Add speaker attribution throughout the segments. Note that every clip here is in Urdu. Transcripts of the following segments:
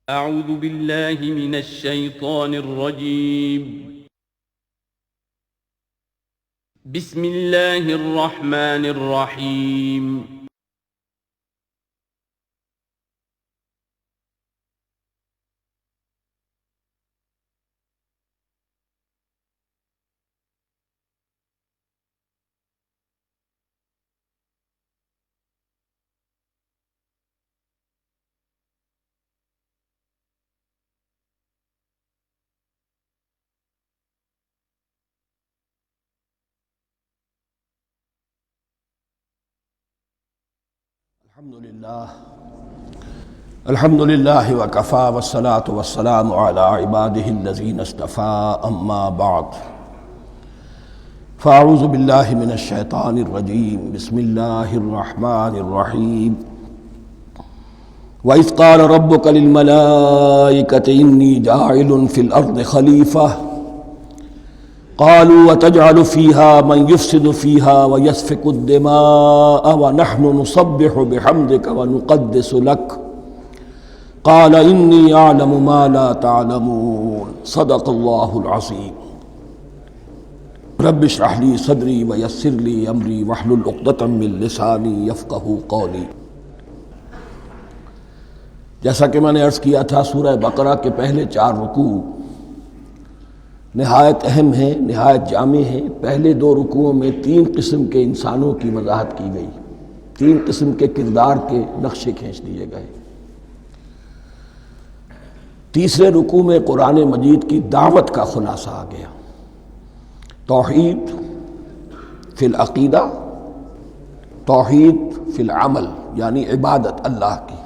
Speaker 1: اعوذ باللہ من الشیطان الرجیم بسم اللہ الرحمن الرحیم
Speaker 2: الحمد للہ وکفا والصلاة والسلام علی عباده الذین اصطفى اما بعد فاعوذ باللہ من الشیطان الرجیم بسم اللہ الرحمن الرحیم وَإِذْ قَالَ رَبُّكَ لِلْمَلَائِكَةِ إِنِّي جَاعِلٌ فِي الْأَرْضِ خَلِيفَةً قالوا وتجعل فيها من يفسد فيها ويسفك الدماء ونحن نسبح بحمدك ونقدس لك قال إني أعلم ما لا تعلمون صدق الله العظيم رب اشرح لي صدري ويسر لي أمري واحلل عقدة من لساني يفقهوا قولي۔ جیسا کہ میں نے عرض کیا تھا، سورہ بقرہ کے پہلے 4 رکوع نہایت اہم ہیں، نہایت جامع ہیں۔ پہلے 2 رکوعوں میں 3 قسم کے انسانوں کی وضاحت کی گئی، 3 قسم کے کردار کے نقشے کھینچ دیے گئے۔ تیسرے رکوع میں قرآن مجید کی دعوت کا خلاصہ آ گیا، توحید فی العقیدہ، توحید فی العمل، یعنی عبادت اللہ کی،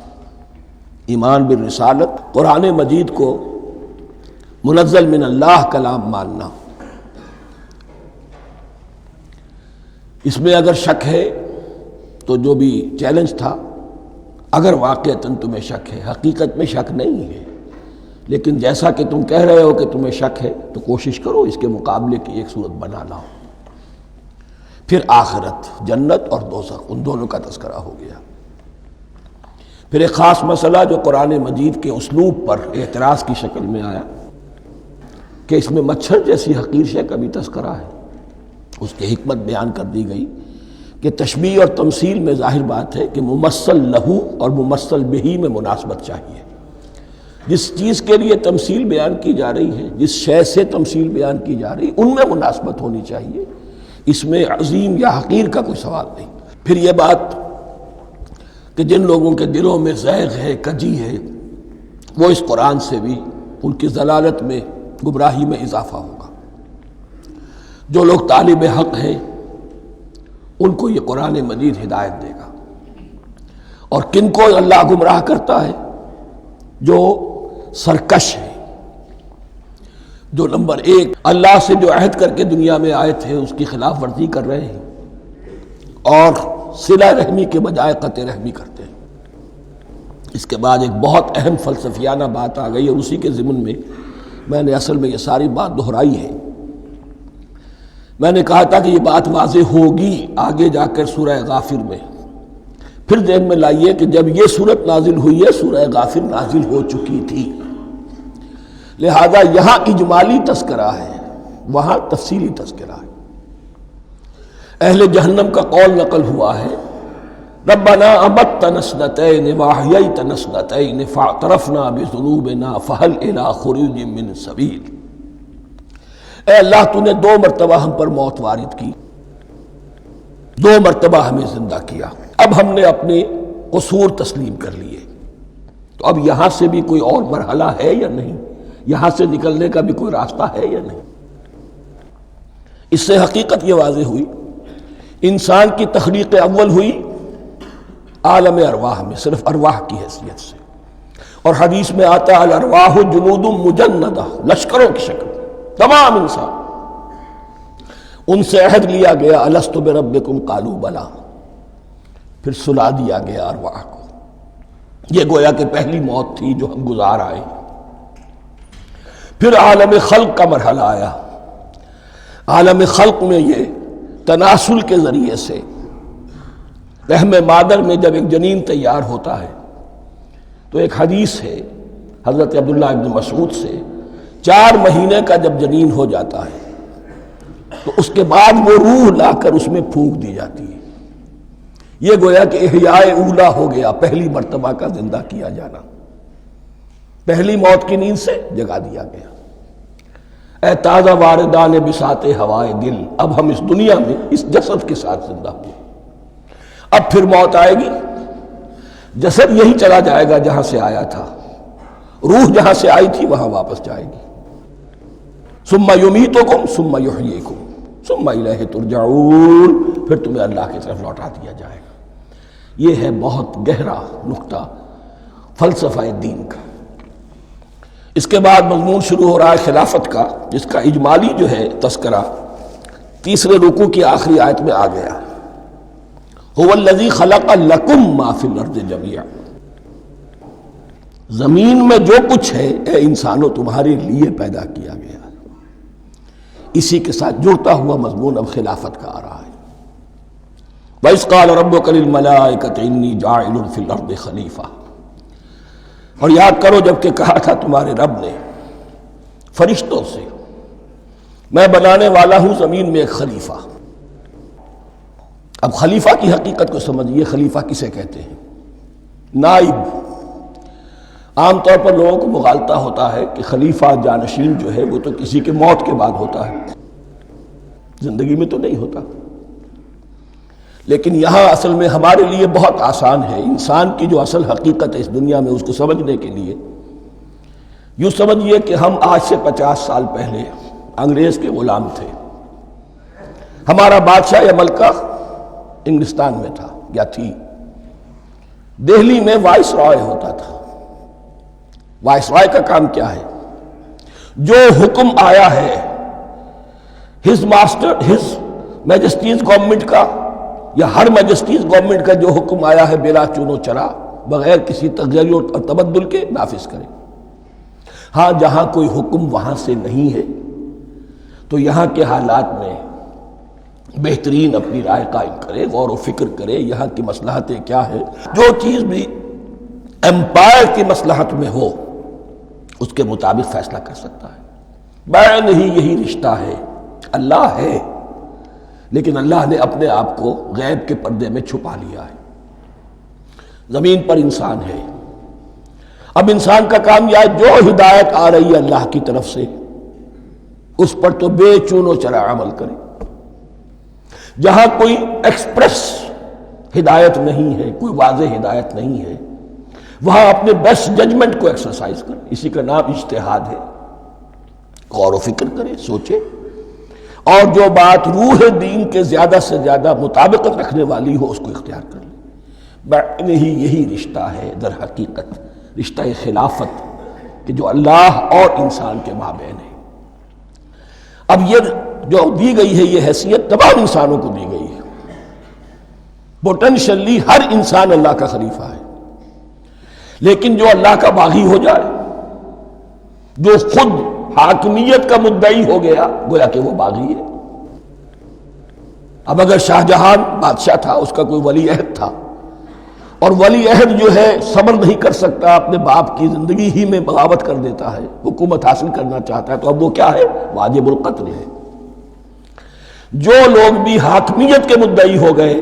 Speaker 2: ایمان بالرسالت، قرآن مجید کو منزل من اللہ کلام ماننا۔ اس میں اگر شک ہے تو جو بھی چیلنج تھا، اگر واقعتاً تمہیں شک ہے، حقیقت میں شک نہیں ہے، لیکن جیسا کہ تم کہہ رہے ہو کہ تمہیں شک ہے تو کوشش کرو اس کے مقابلے کی ایک صورت بنا لاؤ۔ پھر آخرت، جنت اور دوزخ، ان دونوں کا تذکرہ ہو گیا۔ پھر ایک خاص مسئلہ جو قرآن مجید کے اسلوب پر اعتراض کی شکل میں آیا کہ اس میں مچھر جیسی حقیر شے کا بھی تذکرہ ہے۔ اس کی حکمت بیان کر دی گئی کہ تشبیہ اور تمثیل میں ظاہر بات ہے کہ ممثل لہو اور ممثل بہی میں مناسبت چاہیے۔ جس چیز کے لیے تمثیل بیان کی جا رہی ہے، جس شے سے تمثیل بیان کی جا رہی ہے، ان میں مناسبت ہونی چاہیے، اس میں عظیم یا حقیر کا کوئی سوال نہیں۔ پھر یہ بات کہ جن لوگوں کے دلوں میں زیغ ہے، کجی ہے، وہ اس قرآن سے بھی ان کی ضلالت میں، گمراہی میں اضافہ ہوگا۔ جو لوگ طالب حق ہیں ان کو یہ قرآن مجید ہدایت دے گا۔ اور کن کو اللہ گمراہ کرتا ہے؟ جو سرکش ہے، جو نمبر 1 اللہ سے جو عہد کر کے دنیا میں آئے تھے اس کی خلاف ورزی کر رہے ہیں اور صلہ رحمی کے بجائے قطع رحمی کرتے ہیں۔ اس کے بعد ایک بہت اہم فلسفیانہ بات آ گئی، اور اسی کے ضمن میں نے اصل میں یہ ساری بات دہرائی ہے۔ میں نے کہا تھا کہ یہ بات واضح ہوگی آگے جا کر سورہ غافر میں۔ پھر ذہن میں لائیے کہ جب یہ صورت نازل ہوئی ہے، سورہ غافر نازل ہو چکی تھی، لہذا یہاں اجمالی تذکرہ ہے، وہاں تفصیلی تذکرہ ہے۔ اہل جہنم کا قول نقل ہوا ہے، ربنا امتنا اثنتین واحییتنا اثنتین فاعترفنا بذنوبنا فہل الی خروج من سبیل۔ اے اللہ، تو نے 2 مرتبہ ہم پر موت وارد کی، 2 مرتبہ ہمیں زندہ کیا، اب ہم نے اپنے قصور تسلیم کر لیے، تو اب یہاں سے بھی کوئی اور مرحلہ ہے یا نہیں؟ یہاں سے نکلنے کا بھی کوئی راستہ ہے یا نہیں؟ اس سے حقیقت یہ واضح ہوئی، انسان کی تخلیق اول ہوئی عالم ارواح میں، صرف ارواح کی حیثیت سے، اور حدیث میں آتا ہے الارواح جنود مجندہ، لشکروں کی شکل، تمام انسان۔ ان سے عہد لیا گیا الست بربکم قالوا بلا، پھر سلا دیا گیا ارواح کو۔ یہ گویا کہ پہلی موت تھی جو ہم گزار آئے۔ پھر عالم خلق کا مرحلہ آیا۔ عالم خلق میں یہ تناسل کے ذریعے سے رحم مادر میں جب ایک جنین تیار ہوتا ہے تو ایک حدیث ہے حضرت عبداللہ ابن مسعود سے 4 مہینے کا جب جنین ہو جاتا ہے تو اس کے بعد وہ روح لا کر اس میں پھونک دی جاتی ہے. یہ گویا کہ احیاء اولا ہو گیا، پہلی مرتبہ کا زندہ کیا جانا، پہلی موت کی نیند سے جگا دیا گیا. اے تازہ واردان بساط ہوائے دل، اب ہم اس دنیا میں اس جسد کے ساتھ زندہ ہوئے، اب پھر موت آئے گی. جسد یہی چلا جائے گا جہاں سے آیا تھا، روح جہاں سے آئی تھی وہاں واپس جائے گی. ثم یمیتکم ثم یحییکم ثم الیہ ترجعون، پھر تمہیں اللہ کی طرف لوٹا دیا جائے گا. یہ ہے بہت گہرا نقطہ فلسفہ دین کا. اس کے بعد مضمون شروع ہو رہا ہے خلافت کا، جس کا اجمالی جو ہے تذکرہ 3 رکوع کی آخری آیت میں آ گیا. هو الذی خلق لکم ما فی الارض جمیعا، زمین میں جو کچھ ہے اے انسانوں تمہارے لیے پیدا کیا گیا. اسی کے ساتھ جڑتا ہوا مضمون اب خلافت کا آ رہا ہے. وَإِذْ قَالَ رَبُّكَ لِلْمَلَائِكَةِ إِنِّي جَاعِلٌ فِي الْأَرْضِ خَلِيفَةً، اور یاد کرو جب کہ کہا تھا تمہارے رب نے فرشتوں سے میں بنانے والا ہوں زمین میں ایک خلیفہ. اب خلیفہ کی حقیقت کو سمجھیے. خلیفہ کسے کہتے ہیں؟ نائب. عام طور پر لوگوں کو مغالطہ ہوتا ہے کہ خلیفہ جانشین جو ہے وہ تو کسی کے موت کے بعد ہوتا ہے، زندگی میں تو نہیں ہوتا. لیکن یہاں اصل میں ہمارے لیے بہت آسان ہے. انسان کی جو اصل حقیقت ہے اس دنیا میں، اس کو سمجھنے کے لیے یوں سمجھیے کہ ہم آج سے 50 سال پہلے انگریز کے غلام تھے. ہمارا بادشاہ یا ملکہ انگلستان میں تھا یا تھی. دہلی میں وائس رائے ہوتا تھا. وائس رائے کا کام کیا ہے؟ جو حکم آیا ہے ہز میجسٹیز گورنمنٹ کا یا ہر میجسٹیز گورنمنٹ کا جو حکم آیا ہے بلا چون و چرا، بغیر کسی تغیر اور تبدل کے نافذ کرے. ہاں جہاں کوئی حکم وہاں سے نہیں ہے تو یہاں کے حالات میں بہترین اپنی رائے قائم کرے، غور و فکر کرے یہاں کی مصلحتیں کیا ہے. جو چیز بھی امپائر کی مصلحت میں ہو اس کے مطابق فیصلہ کر سکتا ہے. بین ہی یہی رشتہ ہے. اللہ ہے لیکن اللہ نے اپنے آپ کو غیب کے پردے میں چھپا لیا ہے. زمین پر انسان ہے. اب انسان کا کام یہ ہے جو ہدایت آ رہی ہے اللہ کی طرف سے اس پر تو بے چون و چرا عمل کرے. جہاں کوئی ایکسپریس ہدایت نہیں ہے، کوئی واضح ہدایت نہیں ہے، وہاں اپنے بیسٹ ججمنٹ کو ایکسرسائز کرے. اسی کا نام اجتہاد ہے. غور و فکر کرے، سوچے، اور جو بات روح دین کے زیادہ سے زیادہ مطابقت رکھنے والی ہو اس کو اختیار کر لے. بین ہی یہی رشتہ ہے در حقیقت رشتہ خلافت کہ جو اللہ اور انسان کے مابین ہے. اب یہ جو دی گئی ہے یہ حیثیت تمام انسانوں کو دی گئی ہے. پوٹینشلی ہر انسان اللہ کا خلیفہ ہے. لیکن جو اللہ کا باغی ہو جائے، جو خود حاکمیت کا مدعی ہو گیا، گویا کہ وہ باغی ہے. اب اگر شاہ جہان بادشاہ تھا، اس کا کوئی ولی عہد تھا، اور ولی عہد جو ہے صبر نہیں کر سکتا، اپنے باپ کی زندگی ہی میں بغاوت کر دیتا ہے، حکومت حاصل کرنا چاہتا ہے، تو اب وہ کیا ہے؟ واجب القتل ہے. جو لوگ بھی حاکمیت کے مدعی ہو گئے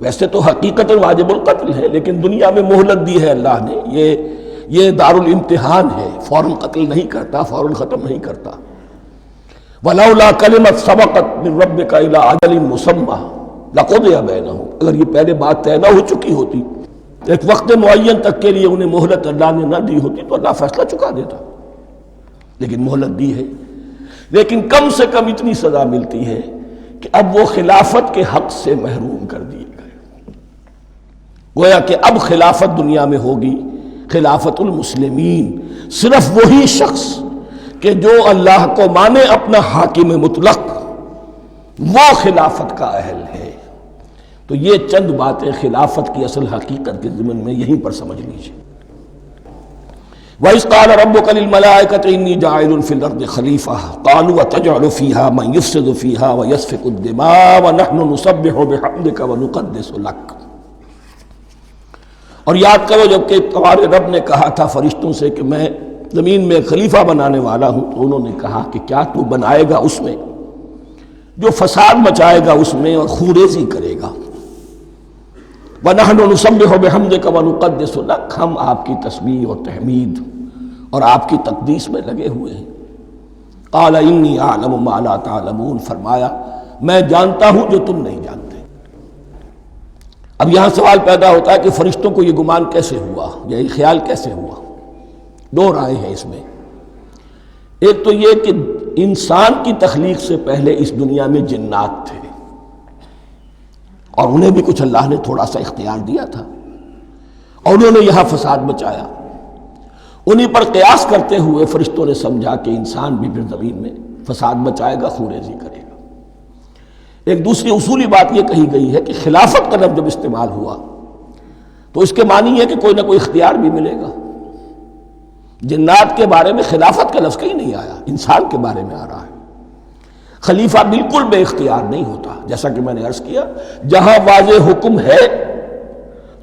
Speaker 2: ویسے تو حقیقت واجب القتل ہے، لیکن دنیا میں مہلت دی ہے اللہ نے. یہ دار الامتحان ہے. فوراً قتل نہیں کرتا، فوراً ختم نہیں کرتا. وَلَوْلَا كَلِمَةٌ سَبَقَتْ مِن رَبِّكَ إِلَىٰ أَجَلٍ مُّسَمًّى لَقُضِيَ بَيْنَهُمْ، اگر یہ پہلے بات طے نہ ہو چکی ہوتی، ایک وقت معین تک کے لیے انہیں مہلت اللہ نے نہ دی ہوتی تو اللہ فیصلہ چکا دیتا. لیکن مہلت دی ہے. لیکن کم سے کم اتنی سزا ملتی ہے کہ اب وہ خلافت کے حق سے محروم کر دیے گئے. گویا کہ اب خلافت دنیا میں ہوگی خلافت المسلمین. صرف وہی شخص کہ جو اللہ کو مانے اپنا حاکم مطلق، وہ خلافت کا اہل ہے. تو یہ چند باتیں خلافت کی اصل حقیقت کے ضمن میں یہیں پر سمجھ لیجیے. وَإِذْ قَالَ رَبُّكَ لِلْمَلَائِكَةِ إِنِّي جَاعِلٌ فِي الْأَرْضِ خَلِيفَةً قَالُوا وَتَجْعَلُ فِيهَا مَن يُفْسِدُ فِيهَا وَيَسْفِكُ الدِّمَاءَ وَنَحْنُ نُسَبِّحُ بِحَمْدِكَ وَنُقَدِّسُ لَكَ. اور یاد کرو جب کہ تمہارے رب نے کہا تھا فرشتوں سے کہ میں زمین میں خلیفہ بنانے والا ہوں، تو انہوں نے کہا کہ کیا تو بنائے گا اس میں جو فساد مچائے گا اس میں اور خوریزی کرے گا؟ وَنَحْنُ نُسَبِّحُ بِحَمْدِكَ وَنُقَدِّسُ لَكَ، ہم آپ کی تسبیح اور تحمید اور آپ کی تقدیس میں لگے ہوئے ہیں۔ قَالَ إِنِّي أَعْلَمُ مَا لَا تَعْلَمُونَ، فرمایا میں جانتا ہوں جو تم نہیں جانتے۔ اب یہاں سوال پیدا ہوتا ہے کہ فرشتوں کو یہ گمان کیسے ہوا، یا یہ خیال کیسے ہوا؟ دو رائے ہیں اس میں۔ ایک تو یہ کہ انسان کی تخلیق سے پہلے اس دنیا میں جنات تھے، اور انہیں بھی کچھ اللہ نے تھوڑا سا اختیار دیا تھا، اور انہوں نے یہاں فساد مچایا۔ انہی پر قیاس کرتے ہوئے فرشتوں نے سمجھا کہ انسان بھی پھر زمین میں فساد مچائے گا، خوریزی کرے گا۔ ایک دوسری اصولی بات یہ کہی گئی ہے کہ خلافت کا لفظ جب استعمال ہوا تو اس کے معنی ہے کہ کوئی نہ کوئی اختیار بھی ملے گا۔ جنات کے بارے میں خلافت کا لفظ کہیں نہیں آیا، انسان کے بارے میں آ رہا ہے۔ خلیفہ بالکل بے اختیار نہیں ہوتا، جیسا کہ میں نے عرض کیا، جہاں واضح حکم ہے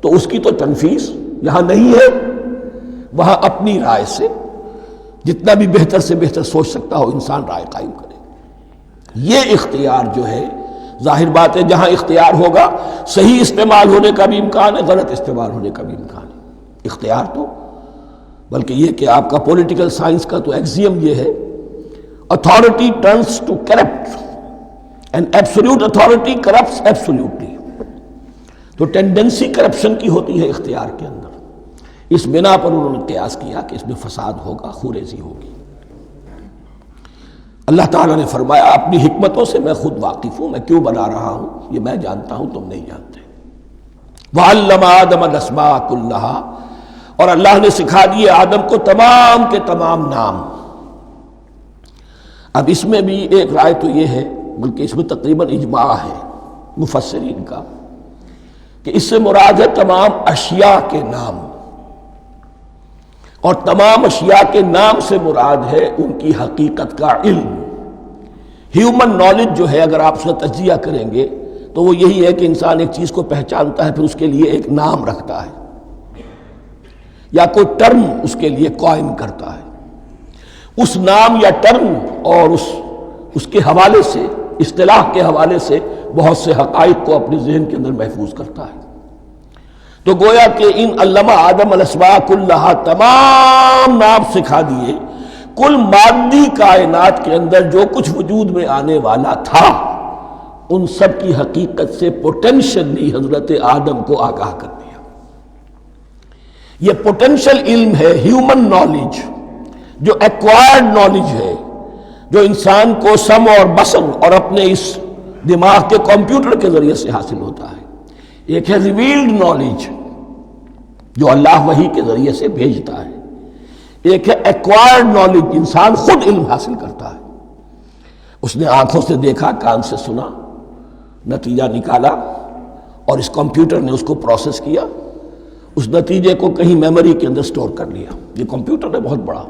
Speaker 2: تو اس کی تو تنفیذ، یہاں نہیں ہے وہاں اپنی رائے سے جتنا بھی بہتر سے بہتر سوچ سکتا ہو انسان رائے قائم کرے۔ یہ اختیار جو ہے، ظاہر بات ہے جہاں اختیار ہوگا صحیح استعمال ہونے کا بھی امکان ہے، غلط استعمال ہونے کا بھی امکان ہے۔ اختیار تو بلکہ یہ کہ آپ کا پولیٹیکل سائنس کا تو ایکزیم یہ ہے، authority turns to corrupt and absolute authority corrupts absolutely۔ تو ٹینڈنسی کرپشن کی ہوتی ہے اختیار کے اندر۔ اس بنا پر انہوں نے قیاس کیا کہ اس میں فساد ہوگا، خوریزی ہوگی۔ اللہ تعالیٰ نے فرمایا اپنی حکمتوں سے میں خود واقف ہوں، میں کیوں بنا رہا ہوں یہ میں جانتا ہوں، تم نہیں جانتے۔ وَعَلَّمَ آدَمَ الْأَسْمَاءَ كُلَّهَا، اور اللہ نے سکھا دیے آدم کو تمام کے تمام نام۔ اب اس میں بھی ایک رائے تو یہ ہے، بلکہ اس میں تقریباً اجماع ہے مفسرین کا، کہ اس سے مراد ہے تمام اشیاء کے نام، اور تمام اشیاء کے نام سے مراد ہے ان کی حقیقت کا علم۔ ہیومن نالج جو ہے اگر آپ اس کا تجزیہ کریں گے تو وہ یہی ہے کہ انسان ایک چیز کو پہچانتا ہے، پھر اس کے لیے ایک نام رکھتا ہے یا کوئی ٹرم اس کے لیے قائم کرتا ہے۔ اس نام یا ٹرم اور اس کے حوالے سے، اصطلاح کے حوالے سے بہت سے حقائق کو اپنے ذہن کے اندر محفوظ کرتا ہے۔ تو گویا کہ ان علمہ آدم الاسماء کلہا، تمام نام سکھا دیے کل مادی کائنات کے اندر جو کچھ وجود میں آنے والا تھا، ان سب کی حقیقت سے پوٹینشلی حضرت آدم کو آگاہ کر دیا۔ یہ پوٹینشل علم ہے، ہیومن نالج، جو ایکوائرڈ نالج ہے، جو انسان کو سم اور بسم اور اپنے اس دماغ کے کمپیوٹر کے ذریعے سے حاصل ہوتا ہے۔ ایک ہے ریویلڈ نالج جو اللہ وحی کے ذریعے سے بھیجتا ہے، ایک ہے ایکوائرڈ نالج، انسان خود علم حاصل کرتا ہے۔ اس نے آنکھوں سے دیکھا، کان سے سنا، نتیجہ نکالا، اور اس کمپیوٹر نے اس کو پروسیس کیا، اس نتیجے کو کہیں میموری کے اندر سٹور کر لیا۔ یہ کمپیوٹر ہے بہت بڑا۔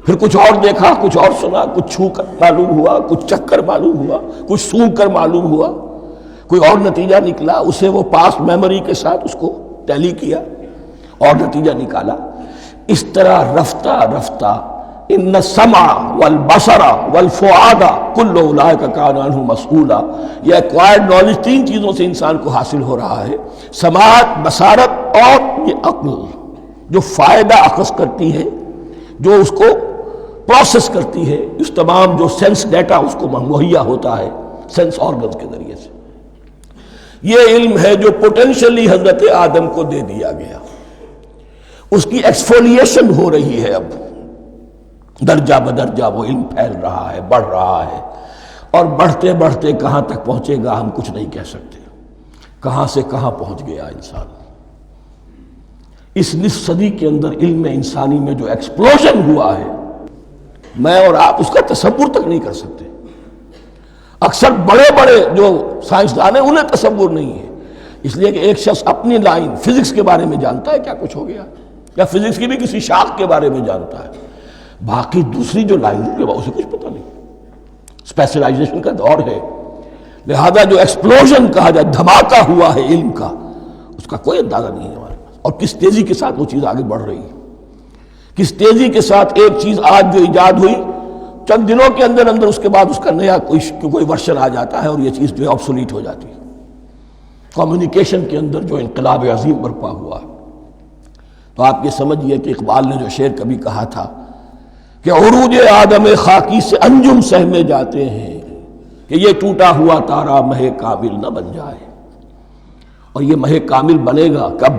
Speaker 2: پھر کچھ اور دیکھا، کچھ اور سنا، کچھ چھو کر معلوم ہوا، کچھ چکھ کر معلوم ہوا، کچھ سونگھ کر معلوم ہوا، کوئی اور نتیجہ نکلا، اسے وہ پاس میموری کے ساتھ اس کو ٹیلی کیا اور نتیجہ نکالا۔ اس طرح رفتہ رفتہ ان السمع والبصر والفؤاد کل اولئک کان عنہ مسئولا، یہ ایکوائرڈ نالج تین چیزوں سے انسان کو حاصل ہو رہا ہے، سماعت، بصارت اور یہ عقل، جو فائدہ اخذ کرتی ہے، جو اس کو پروسیس کرتی ہے، اس تمام جو سینس ڈیٹا اس کو مہیا ہوتا ہے سینس آرگنز کے ذریعے سے۔ یہ علم ہے جو پوٹینشلی حضرت آدم کو دے دیا گیا۔ اس کی ایکسفولیشن ہو رہی ہے، اب درجہ بدرجہ وہ علم پھیل رہا ہے، بڑھ رہا ہے، اور بڑھتے بڑھتے کہاں تک پہنچے گا ہم کچھ نہیں کہہ سکتے۔ کہاں سے کہاں پہنچ گیا انسان۔ اس نصف صدی کے اندر علم انسانی میں جو ایکسپلوژن ہوا ہے، میں اور آپ اس کا تصور تک نہیں کر سکتے۔ اکثر بڑے بڑے جو سائنسدان ہیں انہیں تصور نہیں ہے، اس لیے کہ ایک شخص اپنی لائن فزکس کے بارے میں جانتا ہے کیا کچھ ہو گیا، یا فزکس کی بھی کسی شاخ کے بارے میں جانتا ہے، باقی دوسری جو لائن ہے اسے کچھ پتہ نہیں۔ اسپیشلائزیشن کا دور ہے، لہذا جو ایکسپلوژن کہا جائے، دھماکہ ہوا ہے علم کا، اس کا کوئی اندازہ نہیں ہے ہمارے۔ اور کس تیزی کے ساتھ وہ چیز آگے بڑھ رہی ہے، کس تیزی کے ساتھ ایک چیز آج جو ایجاد ہوئی چند دنوں کے اندر اندر اس کے بعد اس کا نیا کوئی ورشن آ جاتا ہے اور یہ چیز جو ہے آبسولیٹ ہو جاتی ہے۔ کمیونیکیشن کے اندر جو انقلاب عظیم برپا ہوا ہے، تو آپ یہ سمجھیے کہ اقبال نے جو شعر کبھی کہا تھا کہ عروج آدم خاکی سے انجم سہمے جاتے ہیں کہ یہ ٹوٹا ہوا تارا مہ کامل نہ بن جائے۔ اور یہ مہ کامل بنے گا کب؟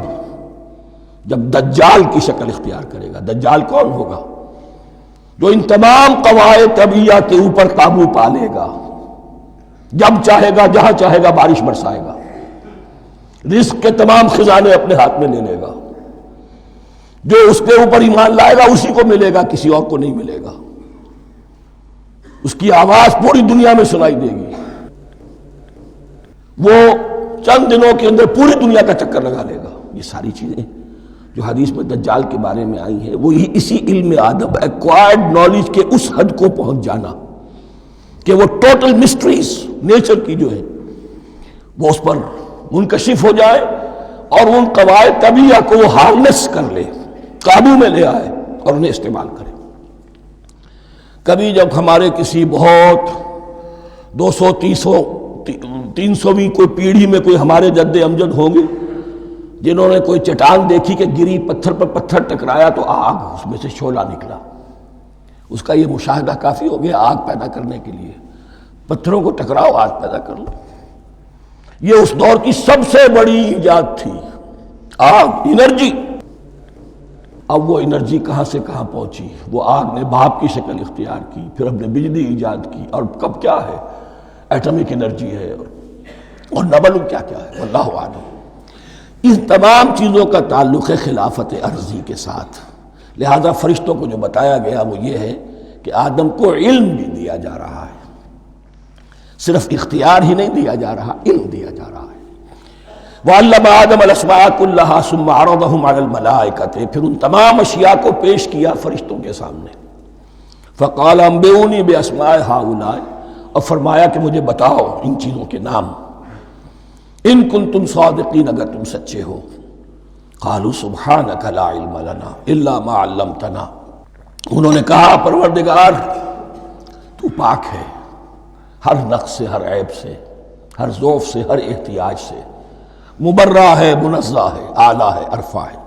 Speaker 2: جب دجال کی شکل اختیار کرے گا۔ دجال کون ہوگا؟ جو ان تمام قواعد طبیعہ کے اوپر قابو پا لے گا، جب چاہے گا جہاں چاہے گا بارش برسائے گا، رزق کے تمام خزانے اپنے ہاتھ میں لے لے گا، جو اس کے اوپر ایمان لائے گا اسی کو ملے گا، کسی اور کو نہیں ملے گا، اس کی آواز پوری دنیا میں سنائی دے گی، وہ چند دنوں کے اندر پوری دنیا کا چکر لگا لے گا۔ یہ ساری چیزیں جو حدیث میں دجال کے بارے میں آئی ہیں وہ اسی علم آدم ایکوائرڈ نالج کے اس حد کو پہنچ جانا کہ وہ ٹوٹل مسٹریز نیچر کی جو ہے وہ اس پر منکشف ہو جائے اور ان قواعد طبیعہ کو وہ ہارنس کر لے، قابو میں لے آئے اور انہیں استعمال کرے۔ کبھی جب ہمارے کسی بہت 200-300ویں کوئی پیڑھی میں کوئی ہمارے جد امجد ہوں گے جنہوں نے کوئی چٹان دیکھی کہ گری، پتھر پر پتھر ٹکرایا تو آگ اس میں سے شعلہ نکلا، اس کا یہ مشاہدہ کافی ہو گیا آگ پیدا کرنے کے لیے۔ پتھروں کو ٹکراؤ آگ پیدا کر لو۔ یہ اس دور کی سب سے بڑی ایجاد تھی، آگ، انرجی۔ اب وہ انرجی کہاں سے کہاں پہنچی؟ وہ آگ نے بھاپ کی شکل اختیار کی، پھر ہم نے بجلی ایجاد کی، اور کب کیا ہے ایٹمک انرجی ہے اور نہ معلوم کیا کیا ہے، واللہ اعلم۔ ان تمام چیزوں کا تعلق ہے خلافت ارضی کے ساتھ، لہذا فرشتوں کو جو بتایا گیا وہ یہ ہے کہ آدم کو علم بھی دیا جا رہا ہے، صرف اختیار ہی نہیں دیا جا رہا، علم دیا جا رہا ہے۔ وَعَلَّمَ آدَمَ الْأَسْمَاءَ كُلَّهَا ثُمَّ عَرَضَهُمْ عَلَى الْمَلَائِكَةِ، پھر ان تمام اشیاء کو پیش کیا فرشتوں کے سامنے۔ فَقَالَ أَنبِئُونِي بِأَسْمَاءِ هَؤُلَاءِ، اور فرمایا کہ مجھے بتاؤ ان چیزوں کے نام، ان کنتم صادقین، اگر تم سچے ہو۔ قالوا سبحانک لا علم لنا الا ما علمتنا، انہوں نے کہا پروردگار تو پاک ہے ہر نقص سے، ہر عیب سے، ہر ضعف سے، ہر احتیاج سے، مبرہ ہے، منزہ ہے، اعلیٰ ہے، ارفع ہے۔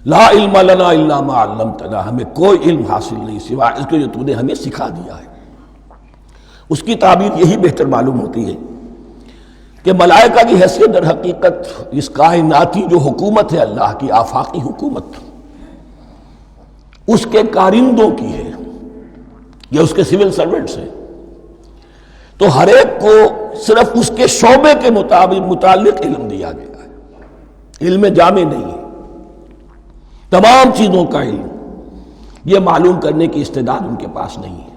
Speaker 2: لا علم لنا الا ما علمتنا، ہمیں کوئی علم حاصل نہیں سوائے اس کے جو تو نے ہمیں سکھا دیا ہے۔ اس کی تعبیر یہی بہتر معلوم ہوتی ہے کہ ملائکہ کی حیثیت در حقیقت اس کائناتی جو حکومت ہے اللہ کی، آفاقی حکومت، اس کے کارندوں کی ہے، یہ اس کے سول سرونٹس ہیں، تو ہر ایک کو صرف اس کے شعبے کے متعلق علم دیا گیا ہے، علم جامع نہیں ہے، تمام چیزوں کا علم یہ معلوم کرنے کی استعداد ان کے پاس نہیں ہے۔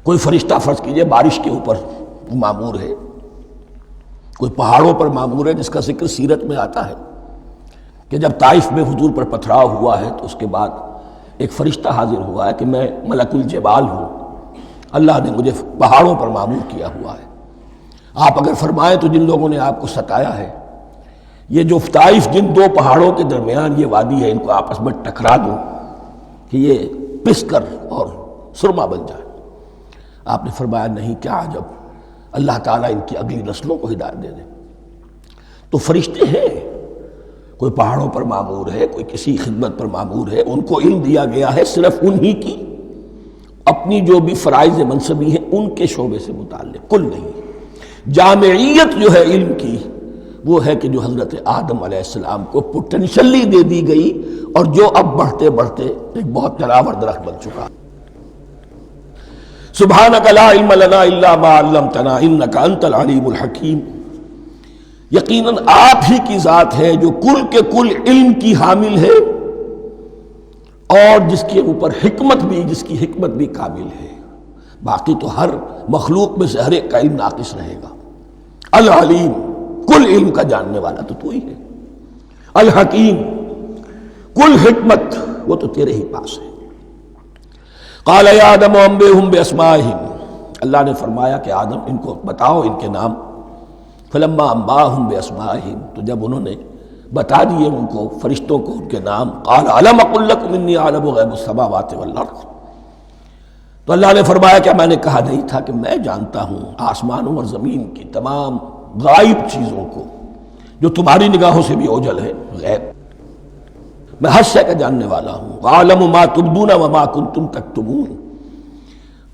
Speaker 2: کوئی فرشتہ فرض کیجئے بارش کے اوپر مامور ہے، کوئی پہاڑوں پر مامور ہے، جس کا ذکر سیرت میں آتا ہے کہ جب طائف میں حضور پر پتھراؤ ہوا ہے تو اس کے بعد ایک فرشتہ حاضر ہوا ہے کہ میں ملک الجبال ہوں، اللہ نے مجھے پہاڑوں پر مامور کیا ہوا ہے، آپ اگر فرمائیں تو جن لوگوں نے آپ کو ستایا ہے، یہ جو طائف جن دو پہاڑوں کے درمیان یہ وادی ہے، ان کو آپس میں ٹکرا دوں کہ یہ پس کر اور سرما بن جائے۔ آپ نے فرمایا نہیں، کیا عجب، اللہ تعالیٰ ان کی اگلی نسلوں کو ہدایت دے دے۔ تو فرشتے ہیں، کوئی پہاڑوں پر مامور ہے، کوئی کسی خدمت پر مامور ہے، ان کو علم دیا گیا ہے صرف انہی کی اپنی جو بھی فرائض منصبی ہیں ان کے شعبے سے متعلق، کل نہیں۔ جامعیت جو ہے علم کی وہ ہے کہ جو حضرت آدم علیہ السلام کو پوٹینشلی دے دی گئی اور جو اب بڑھتے بڑھتے ایک بہت جلاور درخت بن چکا۔ سبحانک لا علم لنا الا ما علمتنا انک انت العلیم الحکیم، یقیناً آپ ہی کی ذات ہے جو کل کے کل علم کی حامل ہے اور جس کے اوپر حکمت بھی، جس کی حکمت بھی کامل ہے، باقی تو ہر مخلوق میں سے ہر ایک کا علم ناقص رہے گا۔ العلیم، کل علم کا جاننے والا تو ہی ہے، الحکیم، کل حکمت وہ تو تیرے ہی پاس ہے۔ قال یا آدم انبئہم باسمائہم، اللہ نے فرمایا کہ آدم ان کو بتاؤ ان کے نام۔ فلما انباہم باسمائہم، تو جب انہوں نے بتا دیے ان کو فرشتوں کو ان کے نام. قال الم اقل لکم انی اعلم غیب السماوات والارض. تو اللہ نے فرمایا کہ میں نے کہا نہیں تھا کہ میں جانتا ہوں آسمانوں اور زمین کی تمام غائب چیزوں کو جو تمہاری نگاہوں سے بھی اوجھل ہے. غیب میں ہر شے کا جاننے والا ہوں. وَأَعْلَمُ مَا تُبْدُونَ وَمَا كُنْتُمْ تَكْتُمُونَ.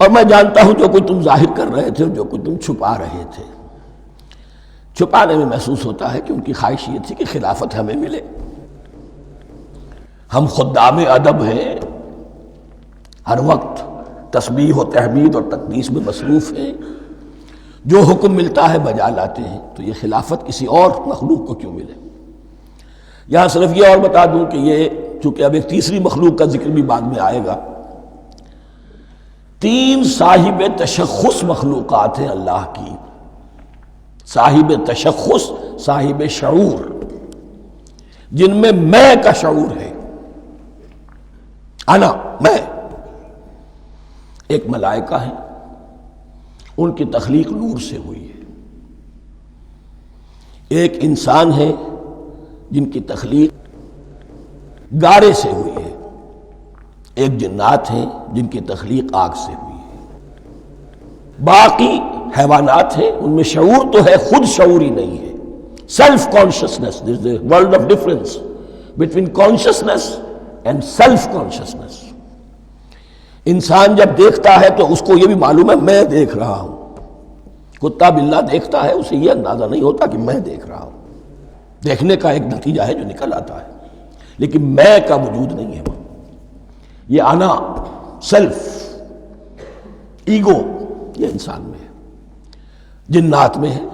Speaker 2: اور میں جانتا ہوں جو کچھ تم ظاہر کر رہے تھے جو کچھ تم چھپا رہے تھے. چھپانے میں محسوس ہوتا ہے کہ ان کی خواہش یہ تھی کہ خلافت ہمیں ملے. ہم خدام ادب ہیں، ہر وقت تسبیح و تحمید اور تقدیس میں مصروف ہیں، جو حکم ملتا ہے بجا لاتے ہیں. تو یہ خلافت کسی اور مخلوق کو کیوں ملے؟ یہاں صرف یہ اور بتا دوں کہ یہ چونکہ اب ایک تیسری مخلوق کا ذکر بھی بعد میں آئے گا. 3 صاحب تشخص مخلوقات ہیں اللہ کی. صاحب تشخص، صاحب شعور، جن میں کا شعور ہے. انا، میں. ایک ملائکہ ہیں، ان کی تخلیق نور سے ہوئی ہے. ایک انسان ہے جن کی تخلیق گارے سے ہوئی ہے. ایک جنات ہیں جن کی تخلیق آگ سے ہوئی ہے. باقی حیوانات ہیں، ان میں شعور تو ہے، خود شعور ہی نہیں ہے. Self consciousness, there is a world of difference between consciousness and self consciousness. انسان جب دیکھتا ہے تو اس کو یہ بھی معلوم ہے میں دیکھ رہا ہوں. کتا بلہ دیکھتا ہے، اسے یہ اندازہ نہیں ہوتا کہ میں دیکھ رہا ہوں. دیکھنے کا ایک نتیجہ ہے جو نکل آتا ہے، لیکن میں کا وجود نہیں ہے. یہ انا، سیلف، ایگو، یہ انسان میں ہے، جنات میں ہے،